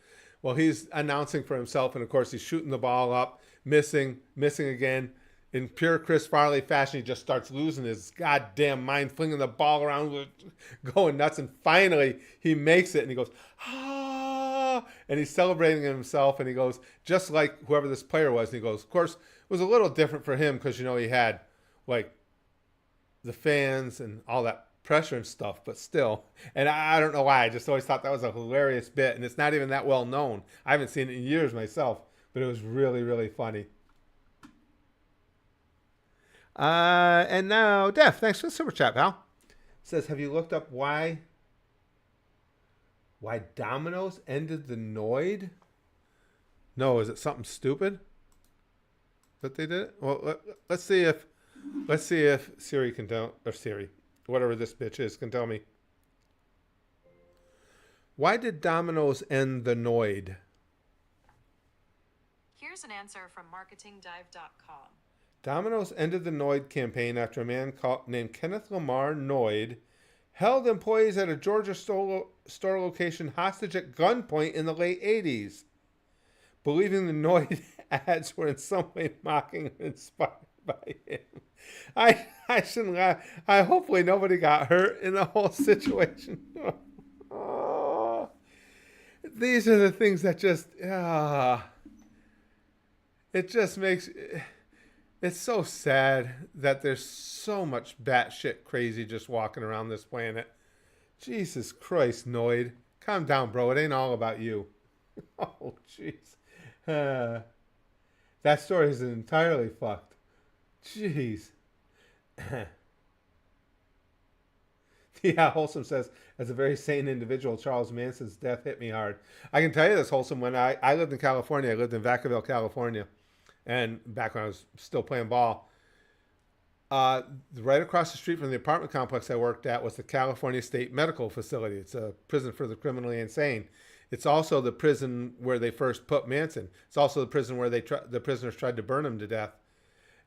A: Well, he's announcing for himself, and of course he's shooting the ball up, missing again. In pure Chris Farley fashion, he just starts losing his goddamn mind, flinging the ball around, going nuts, and finally he makes it, and he goes, ah, and he's celebrating himself, and he goes, just like whoever this player was, and he goes, of course, it was a little different for him because, he had, like, the fans and all that pressure and stuff, but still. And I don't know why. I just always thought that was a hilarious bit, and it's not even that well known. I haven't seen it in years myself, but it was really, really funny. And now, Def, thanks for the super chat, pal. Says, have you looked up why Domino's ended the Noid? No, is it something stupid that they did? Well, let's see if Siri can tell, or Siri, whatever this bitch is, can tell me. Why did Domino's end the Noid?
C: Here's an answer from marketingdive.com.
A: Domino's ended the Noid campaign after a man named Kenneth Lamar Noid held employees at a Georgia store location hostage at gunpoint in the late 80s, believing the Noid ads were in some way mocking and inspired by him. I shouldn't laugh. Hopefully nobody got hurt in the whole situation. Oh, these are the things that just it just makes. It's so sad that there's so much batshit crazy just walking around this planet. Jesus Christ, Noid. Calm down, bro. It ain't all about you. Oh, jeez. That story is entirely fucked. Jeez. Yeah, Wholesome says, as a very sane individual, Charles Manson's death hit me hard. I can tell you this, Wholesome, when I lived in California, I lived in Vacaville, California. And back when I was still playing ball, right across the street from the apartment complex I worked at was the California State Medical Facility. It's a prison for the criminally insane. It's also the prison where they first put Manson. It's also the prison where the prisoners tried to burn him to death.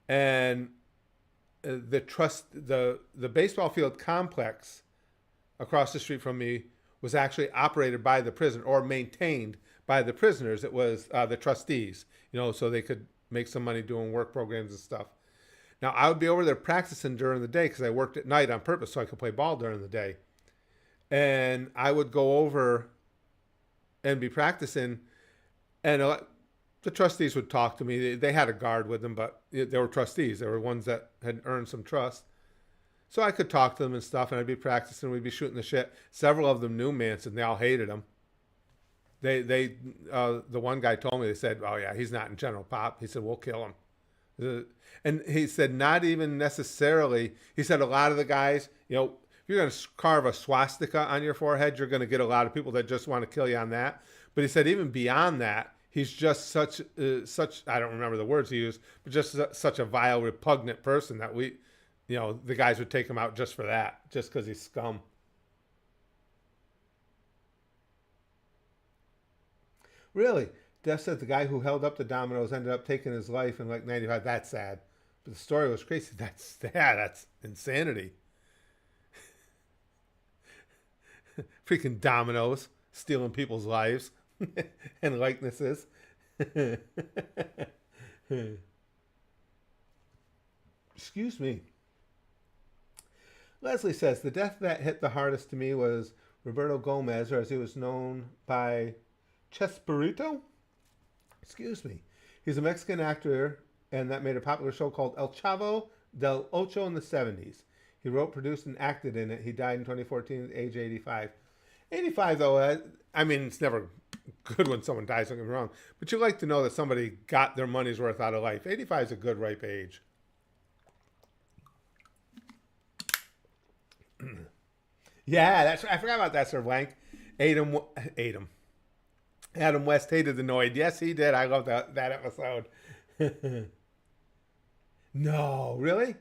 A: And the baseball field complex across the street from me was actually operated by the prison, or maintained by the prisoners. It was the trustees, so they could make some money doing work programs and stuff. Now, I would be over there practicing during the day because I worked at night on purpose so I could play ball during the day. And I would go over and be practicing, and the trustees would talk to me. They had a guard with them, but they were trustees. They were ones that had earned some trust. So I could talk to them and stuff, and I'd be practicing. We'd be shooting the shit. Several of them knew Manson. They all hated him. The one guy told me, they said, oh yeah, he's not in General Pop. He said, we'll kill him. And he said, not even necessarily. He said, a lot of the guys, if you're going to carve a swastika on your forehead, you're going to get a lot of people that just want to kill you on that. But he said, even beyond that, he's just such, I don't remember the words he used, but just such a vile, repugnant person that the guys would take him out just for that, just because he's scum. Really? Def said the guy who held up the Dominoes ended up taking his life in like 95. That's sad. But the story was crazy. That's insanity. Freaking Dominoes stealing people's lives and likenesses. Excuse me. Leslie says, the death that hit the hardest to me was Roberto Gomez, or as he was known by Chespirito? Excuse me. He's a Mexican actor, and that made a popular show called El Chavo del Ocho in the 70s. He wrote, produced, and acted in it. He died in 2014 at age 85. 85, though, I mean, it's never good when someone dies, don't get me wrong. But you like to know that somebody got their money's worth out of life. 85 is a good, ripe age. Yeah, that's I forgot about that, Sir Blank. Adam West hated the Noid. Yes, he did. I love that episode. No, really?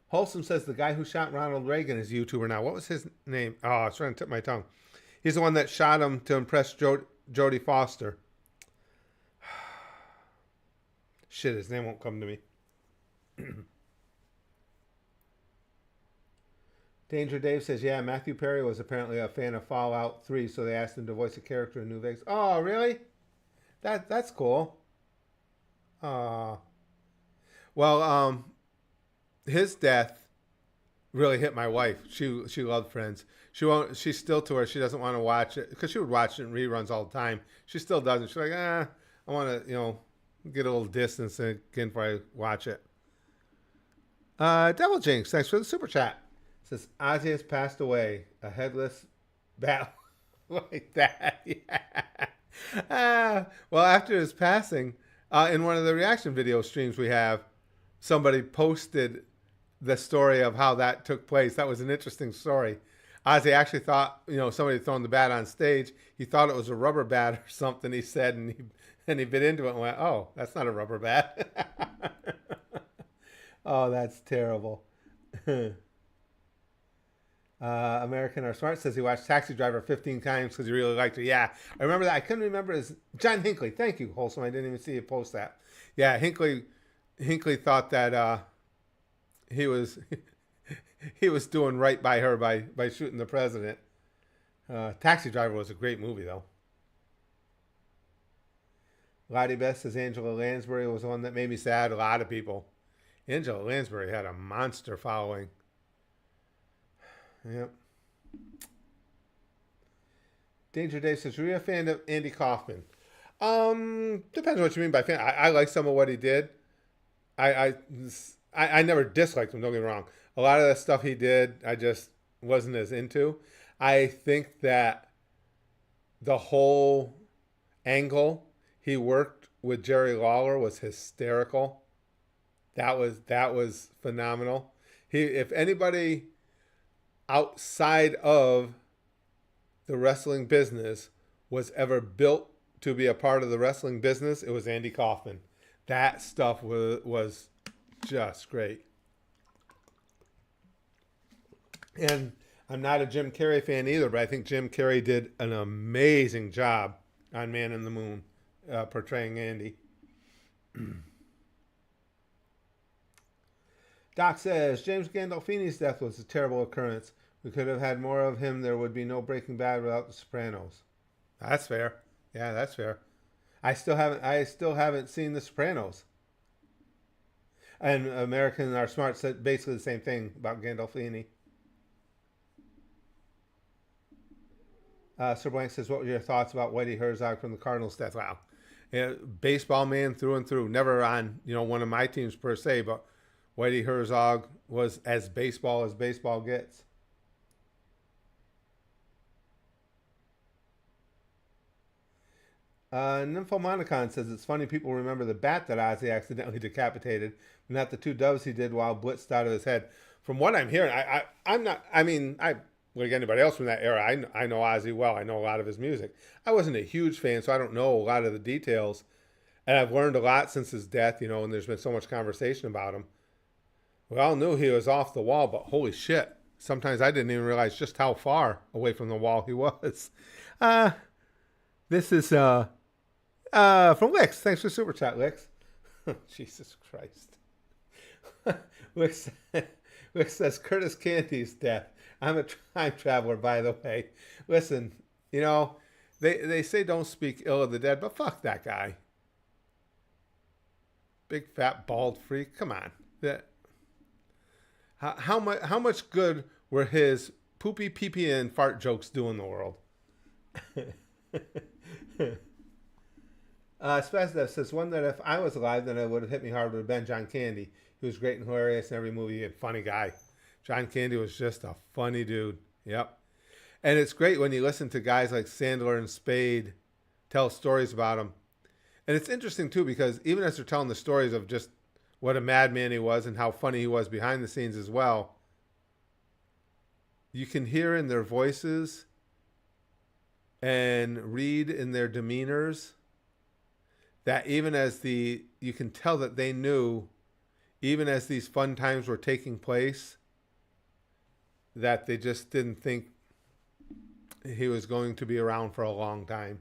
A: Wholesome says the guy who shot Ronald Reagan is a YouTuber now. What was his name? Oh, I was trying to tip my tongue. He's the one that shot him to impress Jodie Foster. Shit, his name won't come to me. Danger Dave says, yeah, Matthew Perry was apparently a fan of Fallout 3, so they asked him to voice a character in New Vegas. Oh, really? That's cool. Uh, well, his death really hit my wife. She loved Friends. She's still to her. She doesn't want to watch it because she would watch it in reruns all the time. She still doesn't. She's like, I want to, get a little distance again before I watch it. Devil Jinx, thanks for the super chat. Says Ozzy has passed away. A headless bat like that. Yeah. Well, after his passing, in one of the reaction video streams we have, somebody posted the story of how that took place. That was an interesting story. Ozzy actually thought, somebody had thrown the bat on stage. He thought it was a rubber bat or something, he said, and he bit into it and went, oh, that's not a rubber bat. Oh, that's terrible. American Are Smart says he watched Taxi Driver 15 times because he really liked it. Yeah, I remember that. I couldn't remember his John Hinckley. Thank you, Wholesome. I didn't even see you post that. Yeah, Hinckley thought that he was he was doing right by her by shooting the president. Taxi Driver was a great movie, though. Lottie Beth says Angela Lansbury was the one that made me sad. A lot of people. Angela Lansbury had a monster following. Yep. Danger Dave says, are you a fan of Andy Kaufman? Depends on what you mean by fan. I like some of what he did. I never disliked him, don't get me wrong. A lot of the stuff he did, I just wasn't as into. I think that the whole angle he worked with Jerry Lawler was hysterical. That was phenomenal. If anybody outside of the wrestling business was ever built to be a part of the wrestling business, it was Andy Kaufman. That stuff was just great. And I'm not a Jim Carrey fan either, but I think Jim Carrey did an amazing job on Man in the Moon, portraying Andy. Doc says, James Gandolfini's death was a terrible occurrence. We could have had more of him. There would be no Breaking Bad without The Sopranos. That's fair. Yeah, that's fair. I still haven't seen The Sopranos. And American Are Smart said basically the same thing about Gandolfini. Sir Blank says, what were your thoughts about Whitey Herzog from the Cardinals' death? Wow. Yeah, baseball man through and through. Never on, one of my teams per se, but Whitey Herzog was as baseball gets. Nymphomonicon says it's funny people remember the bat that Ozzy accidentally decapitated, but not the two doves he did while blitzed out of his head. From what I'm hearing, I'm not. I mean, like anybody else from that era, I know Ozzy well. I know a lot of his music. I wasn't a huge fan, so I don't know a lot of the details, and I've learned a lot since his death. And there's been so much conversation about him. We all knew he was off the wall, but holy shit! Sometimes I didn't even realize just how far away from the wall he was. This is from Lix. Thanks for super chat, Lix. Jesus Christ. Lix says Curtis Candy's death. I'm a time traveler, by the way. Listen, they say don't speak ill of the dead, but fuck that guy. Big fat bald freak. Come on. How much good were his poopy, pee-pee, and fart jokes doing the world? Spazdev says, one that if I was alive, then it would have hit me hard would have been John Candy. He was great and hilarious in every movie. He had a funny guy. John Candy was just a funny dude. Yep. And it's great when you listen to guys like Sandler and Spade tell stories about him. And it's interesting, too, because even as they're telling the stories of just what a madman he was and how funny he was behind the scenes as well, you can hear in their voices and read in their demeanors that even as you can tell that they knew, even as these fun times were taking place, that they just didn't think he was going to be around for a long time.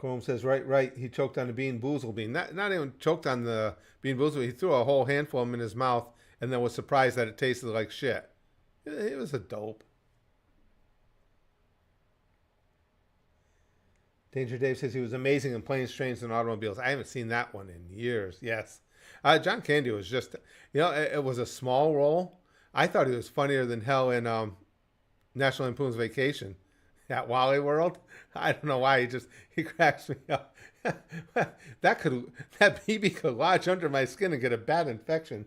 A: Chrome says, right. He choked on the Bean Boozle bean. Not even choked on the Bean Boozle. He threw a whole handful of them in his mouth and then was surprised that it tasted like shit. It was a dope. Danger Dave says he was amazing in Planes, Trains, and Automobiles. I haven't seen that one in years. Yes. John Candy was just, it was a small role. I thought he was funnier than hell in National Lampoon's Vacation at Wally World. I don't know why he cracks me up. that BB could lodge under my skin and get a bad infection.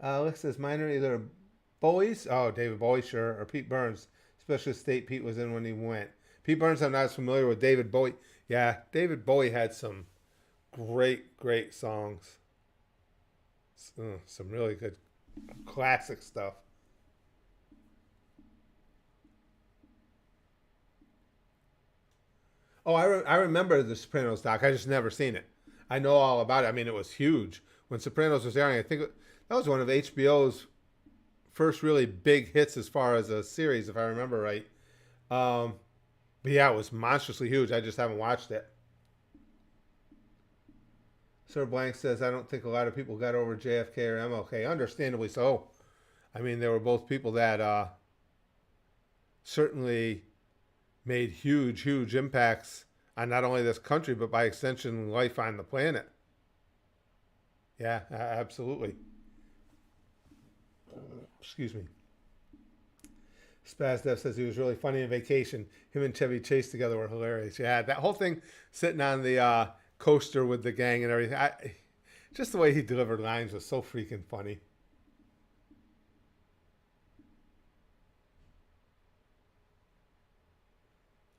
A: Alex says mine are either Bowie's, David Bowie, sure, or Pete Burns, especially the state Pete was in when he went. Pete Burns, I'm not as familiar with. David Bowie. Yeah, David Bowie had some great songs. Some really good classic stuff. Oh, I remember the Sopranos doc. I just never seen it. I know all about it. I mean, it was huge when Sopranos was airing. I think that was one of HBO's first really big hits as far as a series, if I remember right. But yeah, it was monstrously huge. I just haven't watched it. Sir Blank says, I don't think a lot of people got over JFK or MLK. Understandably so. I mean, they were both people that certainly made huge impacts on not only this country, but by extension, life on the planet. Yeah, absolutely. Excuse me. Spaz Dev says he was really funny in Vacation. Him and Chevy Chase together were hilarious. Yeah, that whole thing sitting on the coaster with the gang and everything. Just the way he delivered lines was so freaking funny.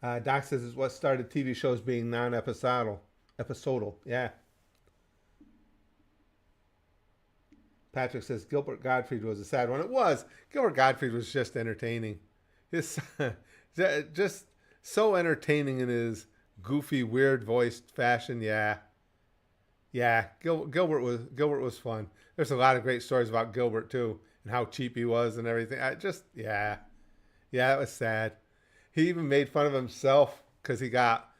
A: Doc says it's what started TV shows being non-episodal. Yeah. Patrick says Gilbert Gottfried was a sad one. It was. Gilbert Gottfried was just entertaining. His just so entertaining in his goofy, weird voiced fashion. Yeah. Gilbert was fun. There's a lot of great stories about Gilbert too, and how cheap he was and everything. It was sad. He even made fun of himself because he got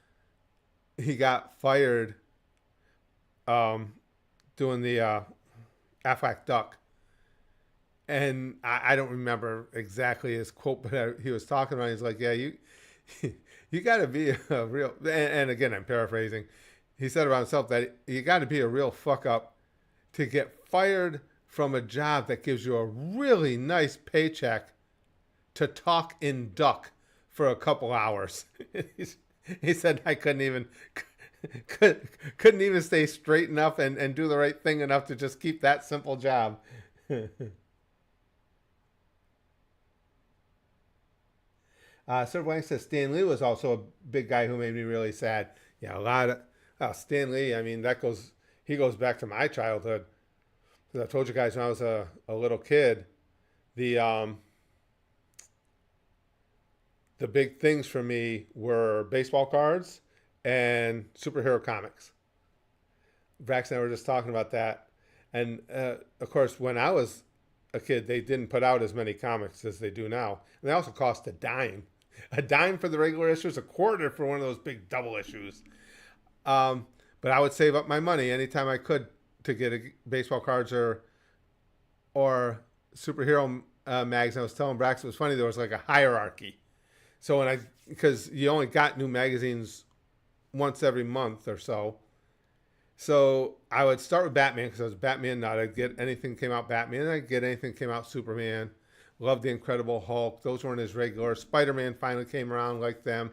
A: fired doing the Aflac Duck. And I don't remember exactly his quote, but he was talking about it. He's like, yeah, you got to be a real, and again, I'm paraphrasing. He said about himself that you got to be a real fuck up to get fired from a job that gives you a really nice paycheck to talk in duck for a couple hours. He said I couldn't even stay straight enough and do the right thing enough to just keep that simple job. Sir Blank says Stan Lee was also a big guy who made me really sad. Yeah, a lot of Stan Lee. I mean, he goes back to my childhood. Because I told you guys when I was a little kid, the big things for me were baseball cards and superhero comics. Brax and I were just talking about that. And, of course, when I was a kid, they didn't put out as many comics as they do now. And they also cost a dime. A dime for the regular issues, a quarter for one of those big double issues. But I would save up my money anytime I could to get baseball cards or superhero mags. I was telling Brax it was funny. There was like a hierarchy. So because you only got new magazines once every month or so. So I would start with Batman because I was a Batman nut. I'd get anything that came out Batman. I'd get anything that came out Superman. Loved the Incredible Hulk. Those weren't as regular. Spider-Man finally came around, like them.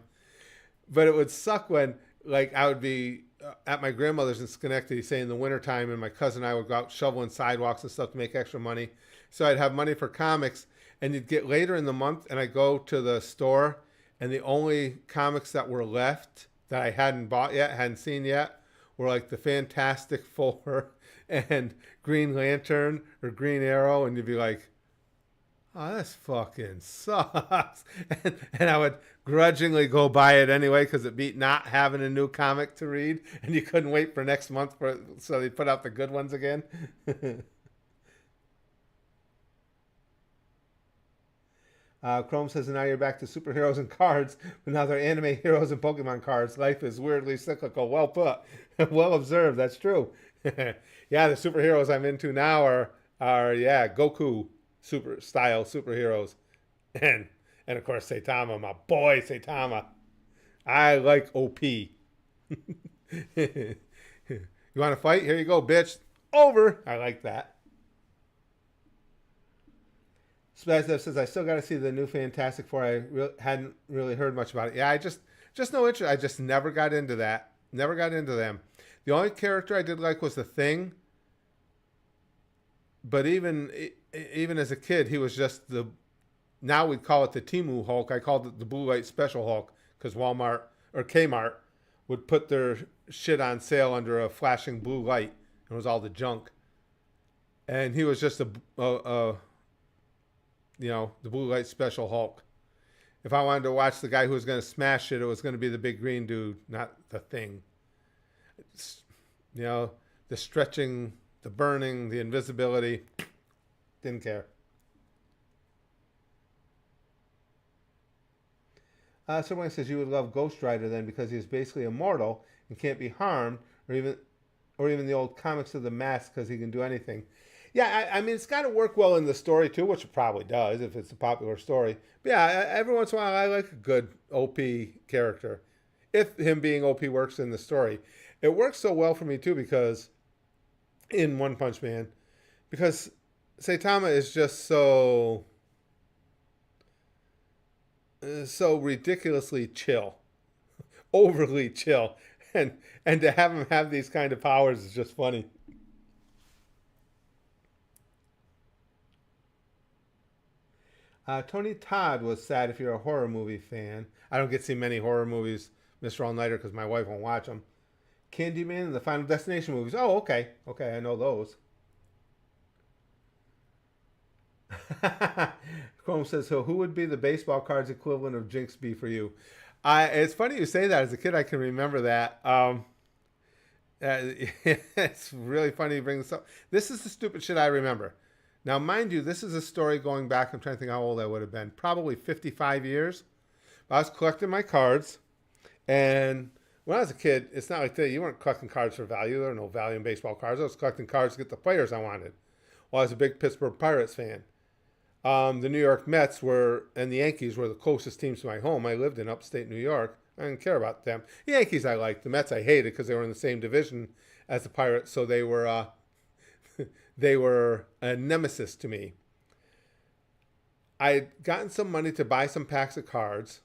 A: But it would suck when, like, I would be at my grandmother's in Schenectady, say in the wintertime, and my cousin and I would go out shoveling sidewalks and stuff to make extra money. So I'd have money for comics, and you'd get later in the month, and I'd go to the store, and the only comics that were left that I hadn't bought yet, hadn't seen yet, were like the Fantastic Four and Green Lantern or Green Arrow, and you'd be like, oh, this fucking sucks. And I would grudgingly go buy it anyway because it beat not having a new comic to read, and you couldn't wait for next month so they put out the good ones again. Chrome says, now you're back to superheroes and cards, but now they're anime heroes and Pokemon cards. Life is weirdly cyclical. Well put. Well observed. That's true. Yeah, the superheroes I'm into now are Goku super style superheroes. And and of course Saitama, my boy Saitama. I like OP. You want to fight? Here you go, bitch. Over. I like that. Spazdev says, I still got to see the new Fantastic Four. Hadn't really heard much about it. Yeah, I just no interest. I just never got into that. Never got into them. The only character I did like was the Thing. But even as a kid, he was just the. Now we'd call it the Temu Hulk. I called it the Blue Light Special Hulk because Walmart or Kmart would put their shit on sale under a flashing blue light. It was all the junk. And he was just the Blue Light Special Hulk. If I wanted to watch the guy who was going to smash it, it was going to be the big green dude, not the Thing. It's, the stretching, the burning, the invisibility. Didn't care. Someone says you would love Ghost Rider then because he's basically immortal and can't be harmed, or even the old comics of the Mask because he can do anything. Yeah, I mean, it's got to work well in the story too, which it probably does if it's a popular story. But yeah, every once in a while I like a good OP character. If him being OP works in the story. It works so well for me too because in One Punch Man, because Saitama is just so ridiculously chill, overly chill, and to have him have these kind of powers is just funny. Tony Todd was sad if you're a horror movie fan. I don't get to see many horror movies, Mr. All Nighter, because my wife won't watch them. Candyman and the Final Destination movies. Oh, okay, I know those. Chrome says, so who would be the baseball cards equivalent of Jinx be for you? It's funny you say that. As a kid, I can remember that. It's really funny you bring this up. This is the stupid shit I remember. Now, mind you, this is a story going back, I'm trying to think how old I would have been, probably 55 years. I was collecting my cards, and when I was a kid, it's not like today. You weren't collecting cards for value. There were no value in baseball cards. I was collecting cards to get the players I wanted. Well, I was a big Pittsburgh Pirates fan. The New York Mets and the Yankees were the closest teams to my home. I lived in upstate New York. I didn't care about them. The Yankees I liked. The Mets I hated because they were in the same division as the Pirates, so they were they were a nemesis to me. I had gotten some money to buy some packs of cards,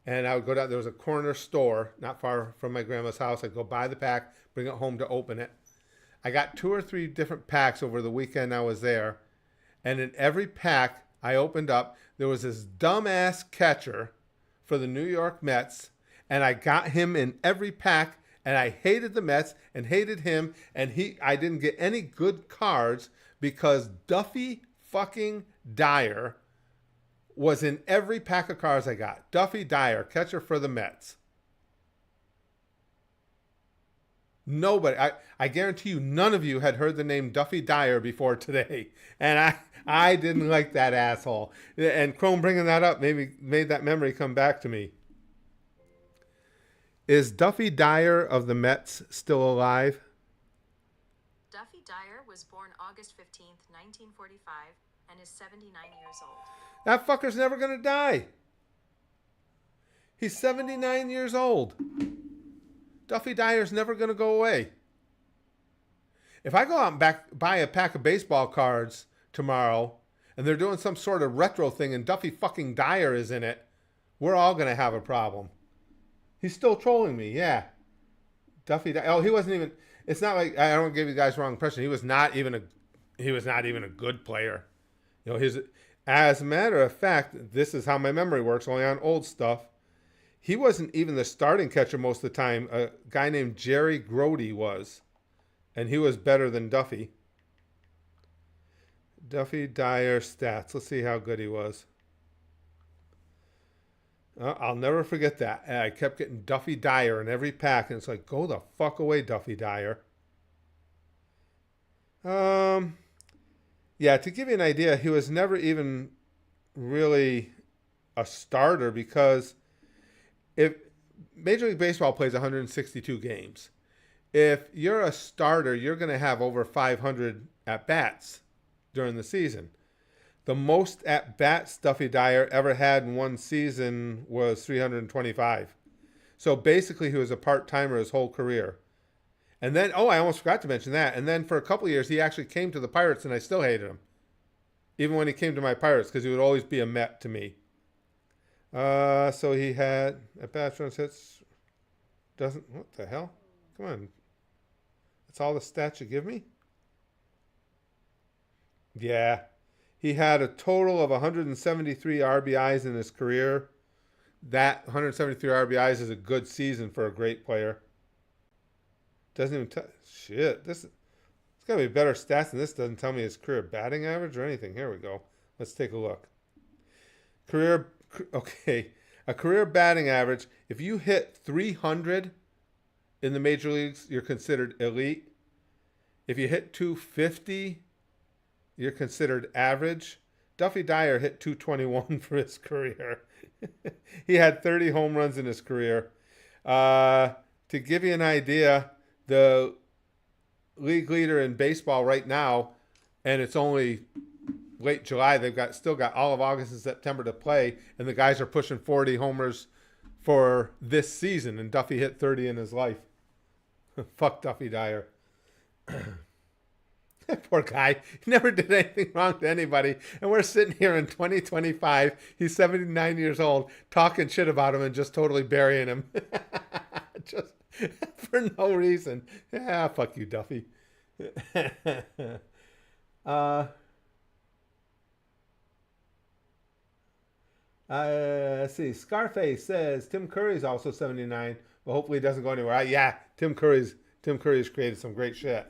A: and I would go down. There was a corner store not far from my grandma's house. I'd go buy the pack, bring it home to open it. I got 2 or 3 different packs over the weekend I was there, and in every pack I opened up, there was this dumbass catcher for the New York Mets, and I got him in every pack. And I hated the Mets and hated him. And I didn't get any good cards because Duffy fucking Dyer was in every pack of cards I got. Duffy Dyer, catcher for the Mets. Nobody, I guarantee you, none of you had heard the name Duffy Dyer before today. And I didn't like that asshole. And Chrome bringing that up made that memory come back to me. Is Duffy Dyer of the Mets still alive?
C: Duffy Dyer was born August 15th, 1945, and is 79 years old.
A: That fucker's never going to die. He's 79 years old. Duffy Dyer's never going to go away. If I go out and buy a pack of baseball cards tomorrow, and they're doing some sort of retro thing, and Duffy fucking Dyer is in it, we're all going to have a problem. He's still trolling me, yeah. Duffy Dyer. Oh, he wasn't even. It's not like I don't give you guys the wrong impression. He was not even a good player. As a matter of fact, this is how my memory works. Only on old stuff. He wasn't even the starting catcher most of the time. A guy named Jerry Grody was, and he was better than Duffy. Duffy Dyer stats. Let's see how good he was. I'll never forget that. I kept getting Duffy Dyer in every pack, and it's like, go the fuck away, Duffy Dyer. Yeah, to give you an idea, he was never even really a starter because if Major League Baseball plays 162 games, if you're a starter, you're going to have over 500 at bats during the season. The most at bats Duffy Dyer ever had in one season was 325. So basically, he was a part timer his whole career. And then, I almost forgot to mention that. And then for a couple of years, he actually came to the Pirates, and I still hated him, even when he came to my Pirates, because he would always be a Met to me. So he had at bats, runs, hits. Doesn't, what the hell? Come on. That's all the stats you give me? Yeah. He had a total of 173 RBIs in his career. That 173 RBIs is a good season for a great player. Doesn't even tell. Shit. It's got to be better stats than this. Doesn't tell me his career batting average or anything. Here we go. Let's take a look. A career batting average. If you hit 300 in the major leagues, you're considered elite. If you hit 250, you're considered average. Duffy Dyer hit 221 for his career. He had 30 home runs in his career. To give you an idea, the league leader in baseball right now, and it's only late July, they've still got all of August and September to play, and the guys are pushing 40 homers for this season, and Duffy hit 30 in his life. Fuck Duffy Dyer. Poor guy. He never did anything wrong to anybody. And we're sitting here in 2025. He's 79 years old, talking shit about him and just totally burying him. Just for no reason. Yeah, fuck you, Duffy. Let's see. Scarface says Tim Curry's also 79, but hopefully he doesn't go anywhere. Yeah, Tim Curry's created some great shit.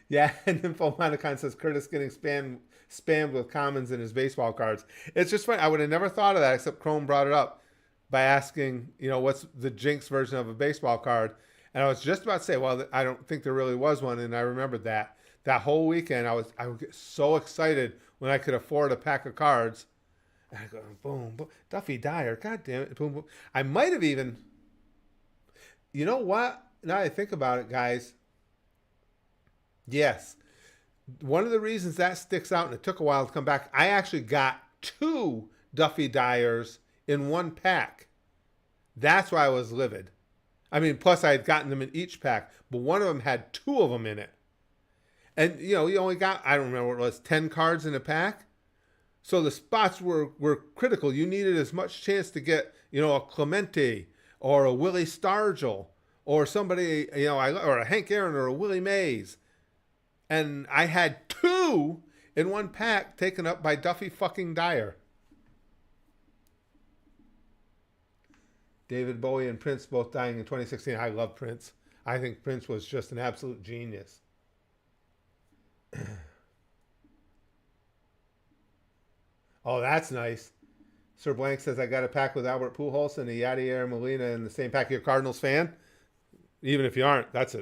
A: Yeah, and then Fomanicon says Curtis getting spammed with commons in his baseball cards. It's just funny. I would have never thought of that, except Chrome brought it up by asking, what's the Jinx version of a baseball card? And I was just about to say, well, I don't think there really was one, and I remembered that. That whole weekend, I would get so excited when I could afford a pack of cards. And I go, boom, boom, Duffy Dyer, god damn it, boom, boom. I might have even, you know what? Now I think about it, guys. Yes. One of the reasons that sticks out, and it took a while to come back, I actually got 2 Duffy Dyers in one pack. That's why I was livid. I mean, plus I had gotten them in each pack, but one of them had 2 of them in it. And, you only got, I don't remember what it was, 10 cards in a pack. So the spots were critical. You needed as much chance to get, a Clemente or a Willie Stargell or somebody, or a Hank Aaron or a Willie Mays. And I had 2 in one pack taken up by Duffy fucking Dyer. David Bowie and Prince both dying in 2016. I love Prince. I think Prince was just an absolute genius. Oh, that's nice. Sir Blank says, I got a pack with Albert Pujols and a Yadier Molina in the same pack. You're a Cardinals fan? Even if you aren't, those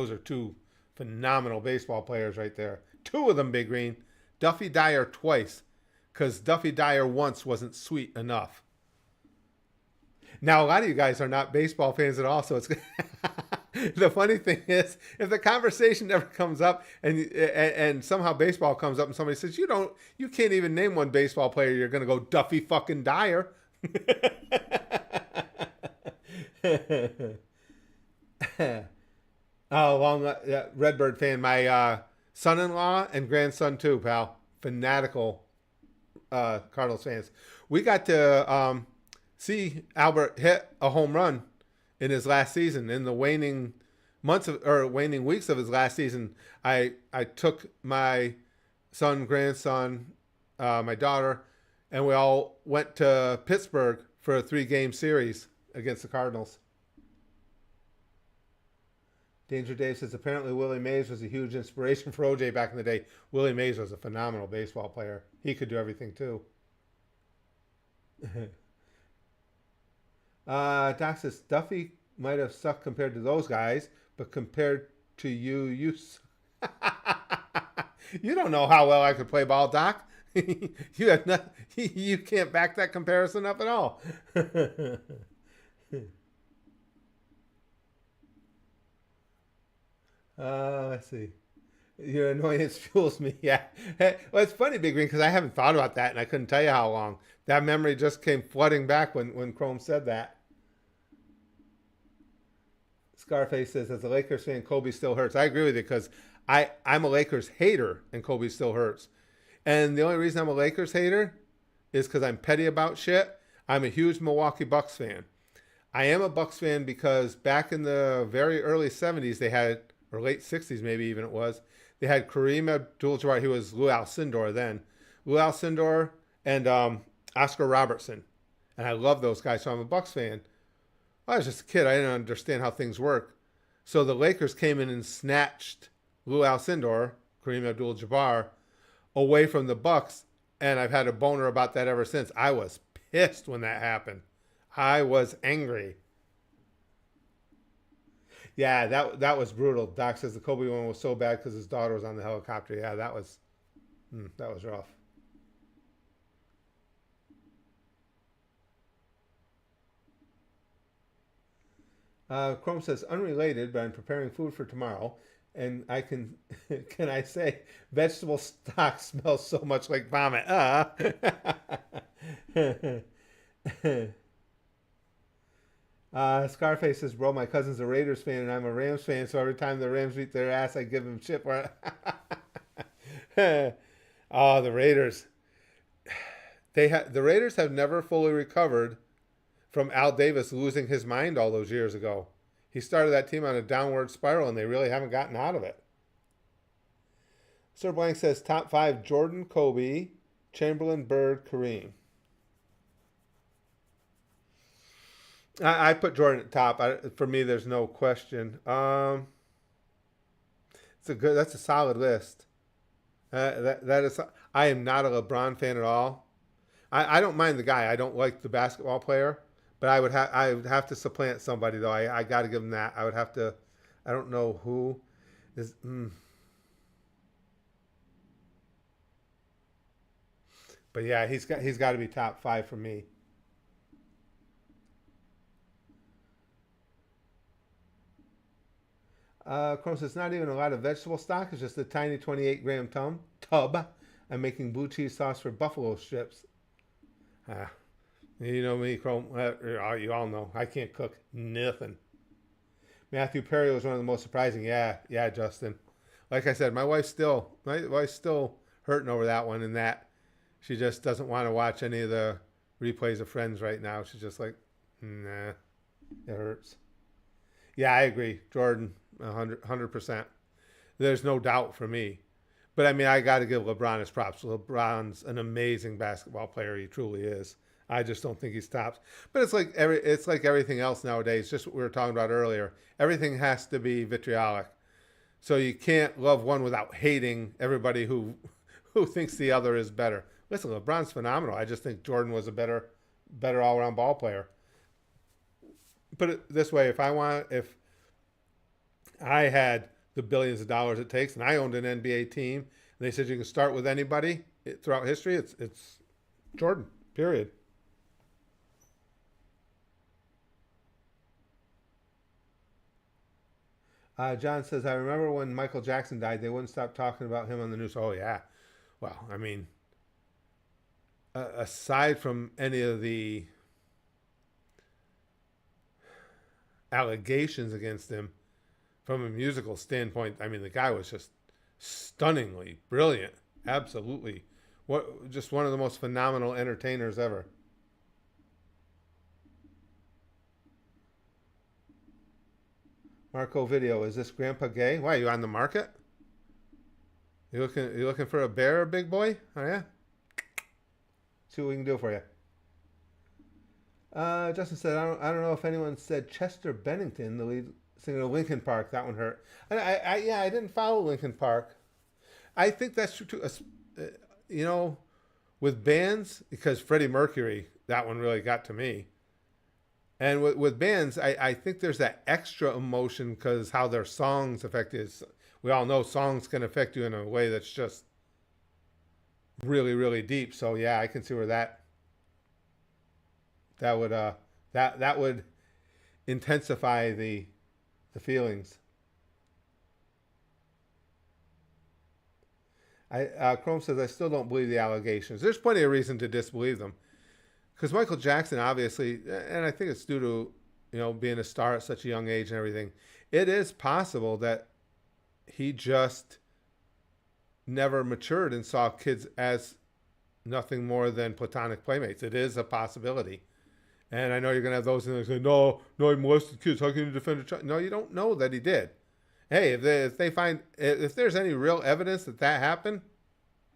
A: are 2 phenomenal baseball players right there. 2 of them, Big Green. Duffy Dyer twice, because Duffy Dyer once wasn't sweet enough. Now, a lot of you guys are not baseball fans at all, so it's the funny thing is, if the conversation never comes up and somehow baseball comes up and somebody says, you can't even name one baseball player, you're going to go Duffy fucking Dyer. Redbird fan. My son-in-law and grandson too, pal. Fanatical Cardinals fans. We got to see Albert hit a home run in his last season. In the waning weeks of his last season, I took my son, grandson, my daughter, and we all went to Pittsburgh for a 3-game series against the Cardinals. Danger Dave says, apparently Willie Mays was a huge inspiration for OJ back in the day. Willie Mays was a phenomenal baseball player. He could do everything too. Doc says, Duffy might have sucked compared to those guys, but compared to you You don't know how well I could play ball, Doc. You have not. You can't back that comparison up at all. Let's see. Your annoyance fuels me. Yeah. Hey, well, it's funny, Big Green, because I haven't thought about that, and I couldn't tell you how long. That memory just came flooding back when Chrome said that. Scarface says, as a Lakers fan, Kobe still hurts. I agree with you because I'm a Lakers hater, and Kobe still hurts. And the only reason I'm a Lakers hater is because I'm petty about shit. I'm a huge Milwaukee Bucks fan. I am a Bucks fan because back in the very early 70s, they had, or late 60s maybe even it was, they had Kareem Abdul-Jabbar. He was Lou Alcindor then. Lou Alcindor and Oscar Robertson. And I love those guys, so I'm a Bucks fan. I was just a kid. I didn't understand how things work. So the Lakers came in and snatched Lou Alcindor, Kareem Abdul-Jabbar, away from the Bucks, and I've had a boner about that ever since. I was pissed when that happened. I was angry. Yeah, that was brutal. Doc says the Kobe one was so bad because his daughter was on the helicopter. Yeah, that was rough. Chrome says unrelated, but I'm preparing food for tomorrow, and I can can I say vegetable stock smells so much like vomit. Scarface says, bro, my cousin's a Raiders fan and I'm a Rams fan, so every time the Rams beat their ass, I give them shit for it. Oh, the Raiders. The Raiders have never fully recovered from Al Davis losing his mind all those years ago. He started that team on a downward spiral, and they really haven't gotten out of it. Sir Blank says, top five, Jordan, Kobe, Chamberlain, Bird, Kareem. I put Jordan at top. For me, there's no question. That's a solid list. That is. I am not a LeBron fan at all. I don't mind the guy. I don't like the basketball player, but I would have to supplant somebody though. I got to give him that. I would have to. I don't know who is. But yeah, he's got to be top five for me. Chrome says, not even a lot of vegetable stock. It's just a tiny 28-gram tub. I'm making blue cheese sauce for buffalo strips. You know me, Chrome. You all know. I can't cook nothing. Matthew Perry was one of the most surprising. Yeah, Justin. Like I said, my wife's still hurting over that one, and that she just doesn't want to watch any of the replays of Friends right now. She's just like, nah, it hurts. Yeah, I agree. Jordan, 100%. There's no doubt for me. But I mean, I got to give LeBron his props. LeBron's an amazing basketball player. He truly is. I just don't think he's tops. But it's like everything else nowadays. Just what we were talking about earlier. Everything has to be vitriolic. So you can't love one without hating everybody who thinks the other is better. Listen, LeBron's phenomenal. I just think Jordan was a better all around ball player. Put it this way: if I had the billions of dollars it takes, and I owned an NBA team, and they said you can start with anybody throughout history, it's Jordan. Period. John says, I remember when Michael Jackson died, they wouldn't stop talking about him on the news. Oh yeah. Well, I mean, aside from any of the allegations against him, from a musical standpoint, I mean, the guy was just stunningly brilliant. Absolutely. Just one of the most phenomenal entertainers ever. Marco Video, is this Grandpa gay? Why, are you on the market? You looking for a bear, big boy? Oh yeah? See what we can do for you. Justin said, I don't know if anyone said Chester Bennington, the lead singer of Linkin Park. That one hurt. I didn't follow Linkin Park. I think that's true too. With bands, because Freddie Mercury, that one really got to me. And with bands, I think there's that extra emotion because how their songs affect you. We all know songs can affect you in a way that's just really, really deep. So yeah, I can see where that would that would intensify the feelings. Chrome says I still don't believe the allegations. There's plenty of reason to disbelieve them because Michael Jackson obviously, and I think it's due to being a star at such a young age and everything. It is possible that he just never matured and saw kids as nothing more than platonic playmates. It is a possibility. And I know you're going to have those that say, no, no, he molested kids. How can you defend a child? No, you don't know that he did. Hey, if they find, if there's any real evidence that that happened,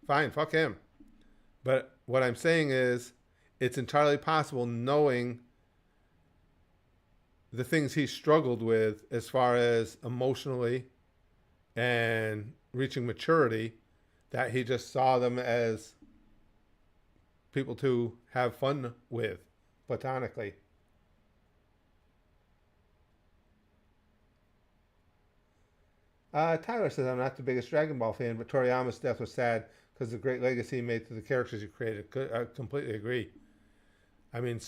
A: fine, fuck him. But what I'm saying is, it's entirely possible, knowing the things he struggled with as far as emotionally and reaching maturity, that he just saw them as people to have fun with platonically. Tyler says, I'm not the biggest Dragon Ball fan, but Toriyama's death was sad because of the great legacy he made to the characters he created. I completely agree. I mean,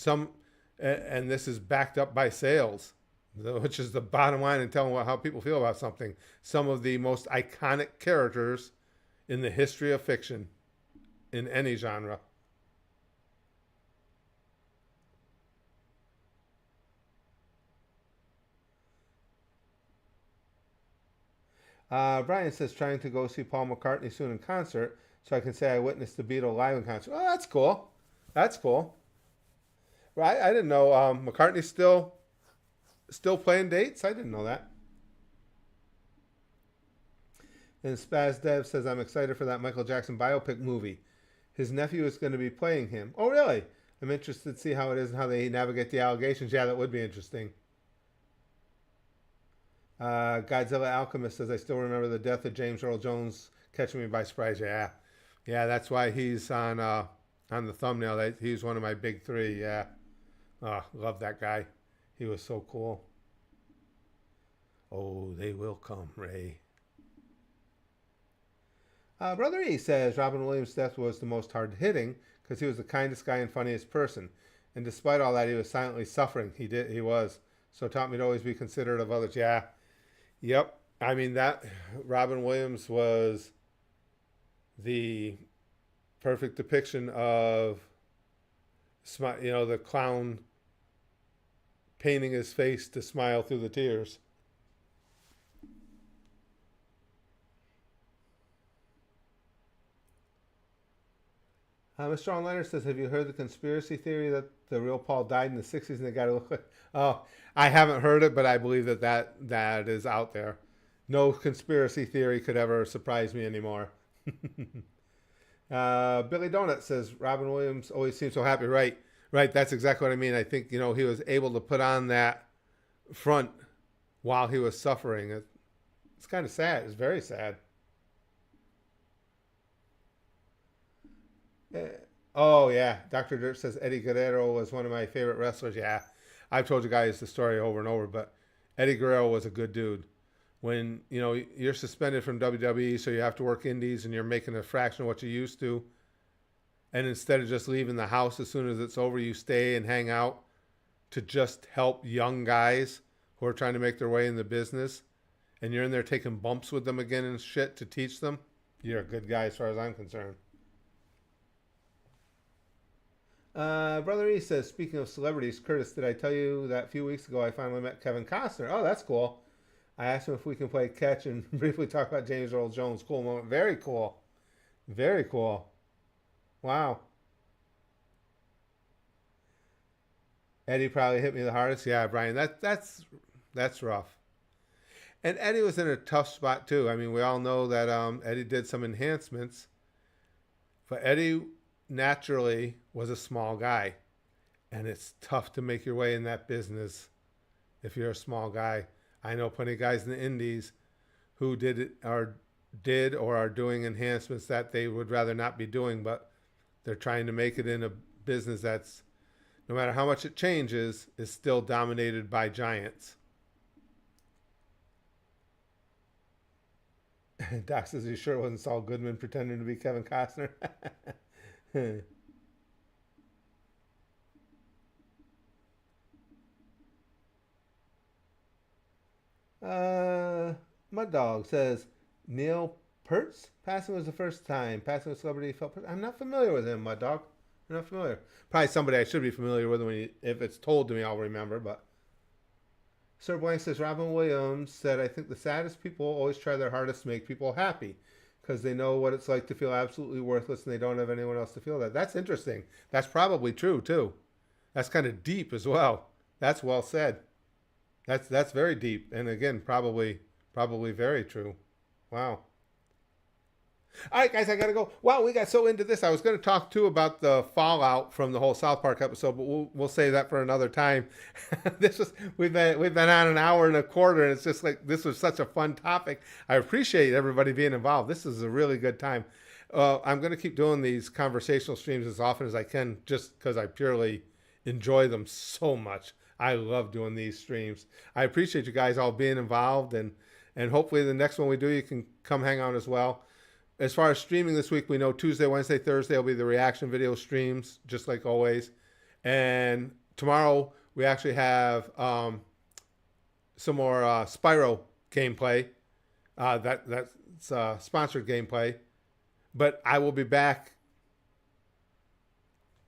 A: and this is backed up by sales, which is the bottom line in telling how people feel about something. Some of the most iconic characters in the history of fiction in any genre. Brian says, trying to go see Paul McCartney soon in concert so I can say I witnessed the Beatles live in concert. Oh, that's cool. That's cool. Right? I didn't know McCartney's still playing dates. I didn't know that. And Spaz Dev says, I'm excited for that Michael Jackson biopic movie. His nephew is going to be playing him. Oh, really? I'm interested to see how it is and how they navigate the allegations. Yeah, that would be interesting. Godzilla Alchemist says, I still remember the death of James Earl Jones catching me by surprise. Yeah. Yeah, that's why he's on the thumbnail. He's one of my big three. Yeah. Oh, love that guy. He was so cool. Oh, they will come, Ray. Brother E says Robin Williams' death was the most hard-hitting because he was the kindest guy and funniest person. And despite all that, he was silently suffering. He was. So it taught me to always be considerate of others. Yeah. Yep. I mean, that Robin Williams was the perfect depiction of, the clown painting his face to smile through the tears. Mr. Leonard says, have you heard the conspiracy theory that the real Paul died in the 60s and they got to look like... Oh, I haven't heard it, but I believe that is out there. No conspiracy theory could ever surprise me anymore. Billy Donut says, Robin Williams always seems so happy. Right. That's exactly what I mean. I think, he was able to put on that front while he was suffering. It's kind of sad. It's very sad. Oh, yeah. Dr. Dirt says Eddie Guerrero was one of my favorite wrestlers. Yeah. I've told you guys the story over and over, but Eddie Guerrero was a good dude. When, you're suspended from WWE, so you have to work indies and you're making a fraction of what you used to. And instead of just leaving the house as soon as it's over, you stay and hang out to just help young guys who are trying to make their way in the business. And you're in there taking bumps with them again and shit to teach them. You're a good guy as far as I'm concerned. Brother E says, speaking of celebrities, Curtis, did I tell you that a few weeks ago I finally met Kevin Costner? Oh, that's cool. I asked him if we can play catch and briefly talk about James Earl Jones. Cool moment. Very cool. Very cool. Wow. Eddie probably hit me the hardest. Yeah, Brian, that's rough. And Eddie was in a tough spot too. I mean, we all know that Eddie did some enhancements, but Eddie naturally was a small guy, and it's tough to make your way in that business if you're a small guy. I know plenty of guys in the indies who did or are doing enhancements that they would rather not be doing, but they're trying to make it in a business that's, no matter how much it changes, is still dominated by giants. Doc says he sure wasn't Saul Goodman pretending to be Kevin Costner. uh, my dog says Neil Pertz passing was the first time. Passing a celebrity felt. I'm not familiar with him, my dog. I'm not familiar. Probably somebody I should be familiar with when if it's told to me, I'll remember. But Sir Blank says Robin Williams said, I think the saddest people always try their hardest to make people happy because they know what it's like to feel absolutely worthless and they don't have anyone else to feel that. That's interesting. That's probably true too. That's kind of deep as well. That's well said. That's very deep, and again, probably very true. Wow. All right, guys, I gotta go. Wow, we got so into this. I was going to talk too about the fallout from the whole South Park episode, but we'll save that for another time. This was we've been on an hour and a quarter, and it's just like this was such a fun topic. I appreciate everybody being involved. This is a really good time. I'm going to keep doing these conversational streams as often as I can, just because I purely enjoy them so much. I love doing these streams. I appreciate you guys all being involved, and hopefully the next one we do, you can come hang out as well. As far as streaming this week, we know Tuesday, Wednesday, Thursday will be the reaction video streams, just like always. And tomorrow we actually have some more Spyro gameplay. That's sponsored gameplay. But I will be back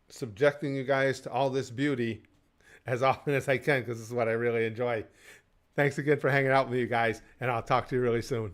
A: subjecting you guys to all this beauty as often as I can, because this is what I really enjoy. Thanks again for hanging out with me, you guys, and I'll talk to you really soon.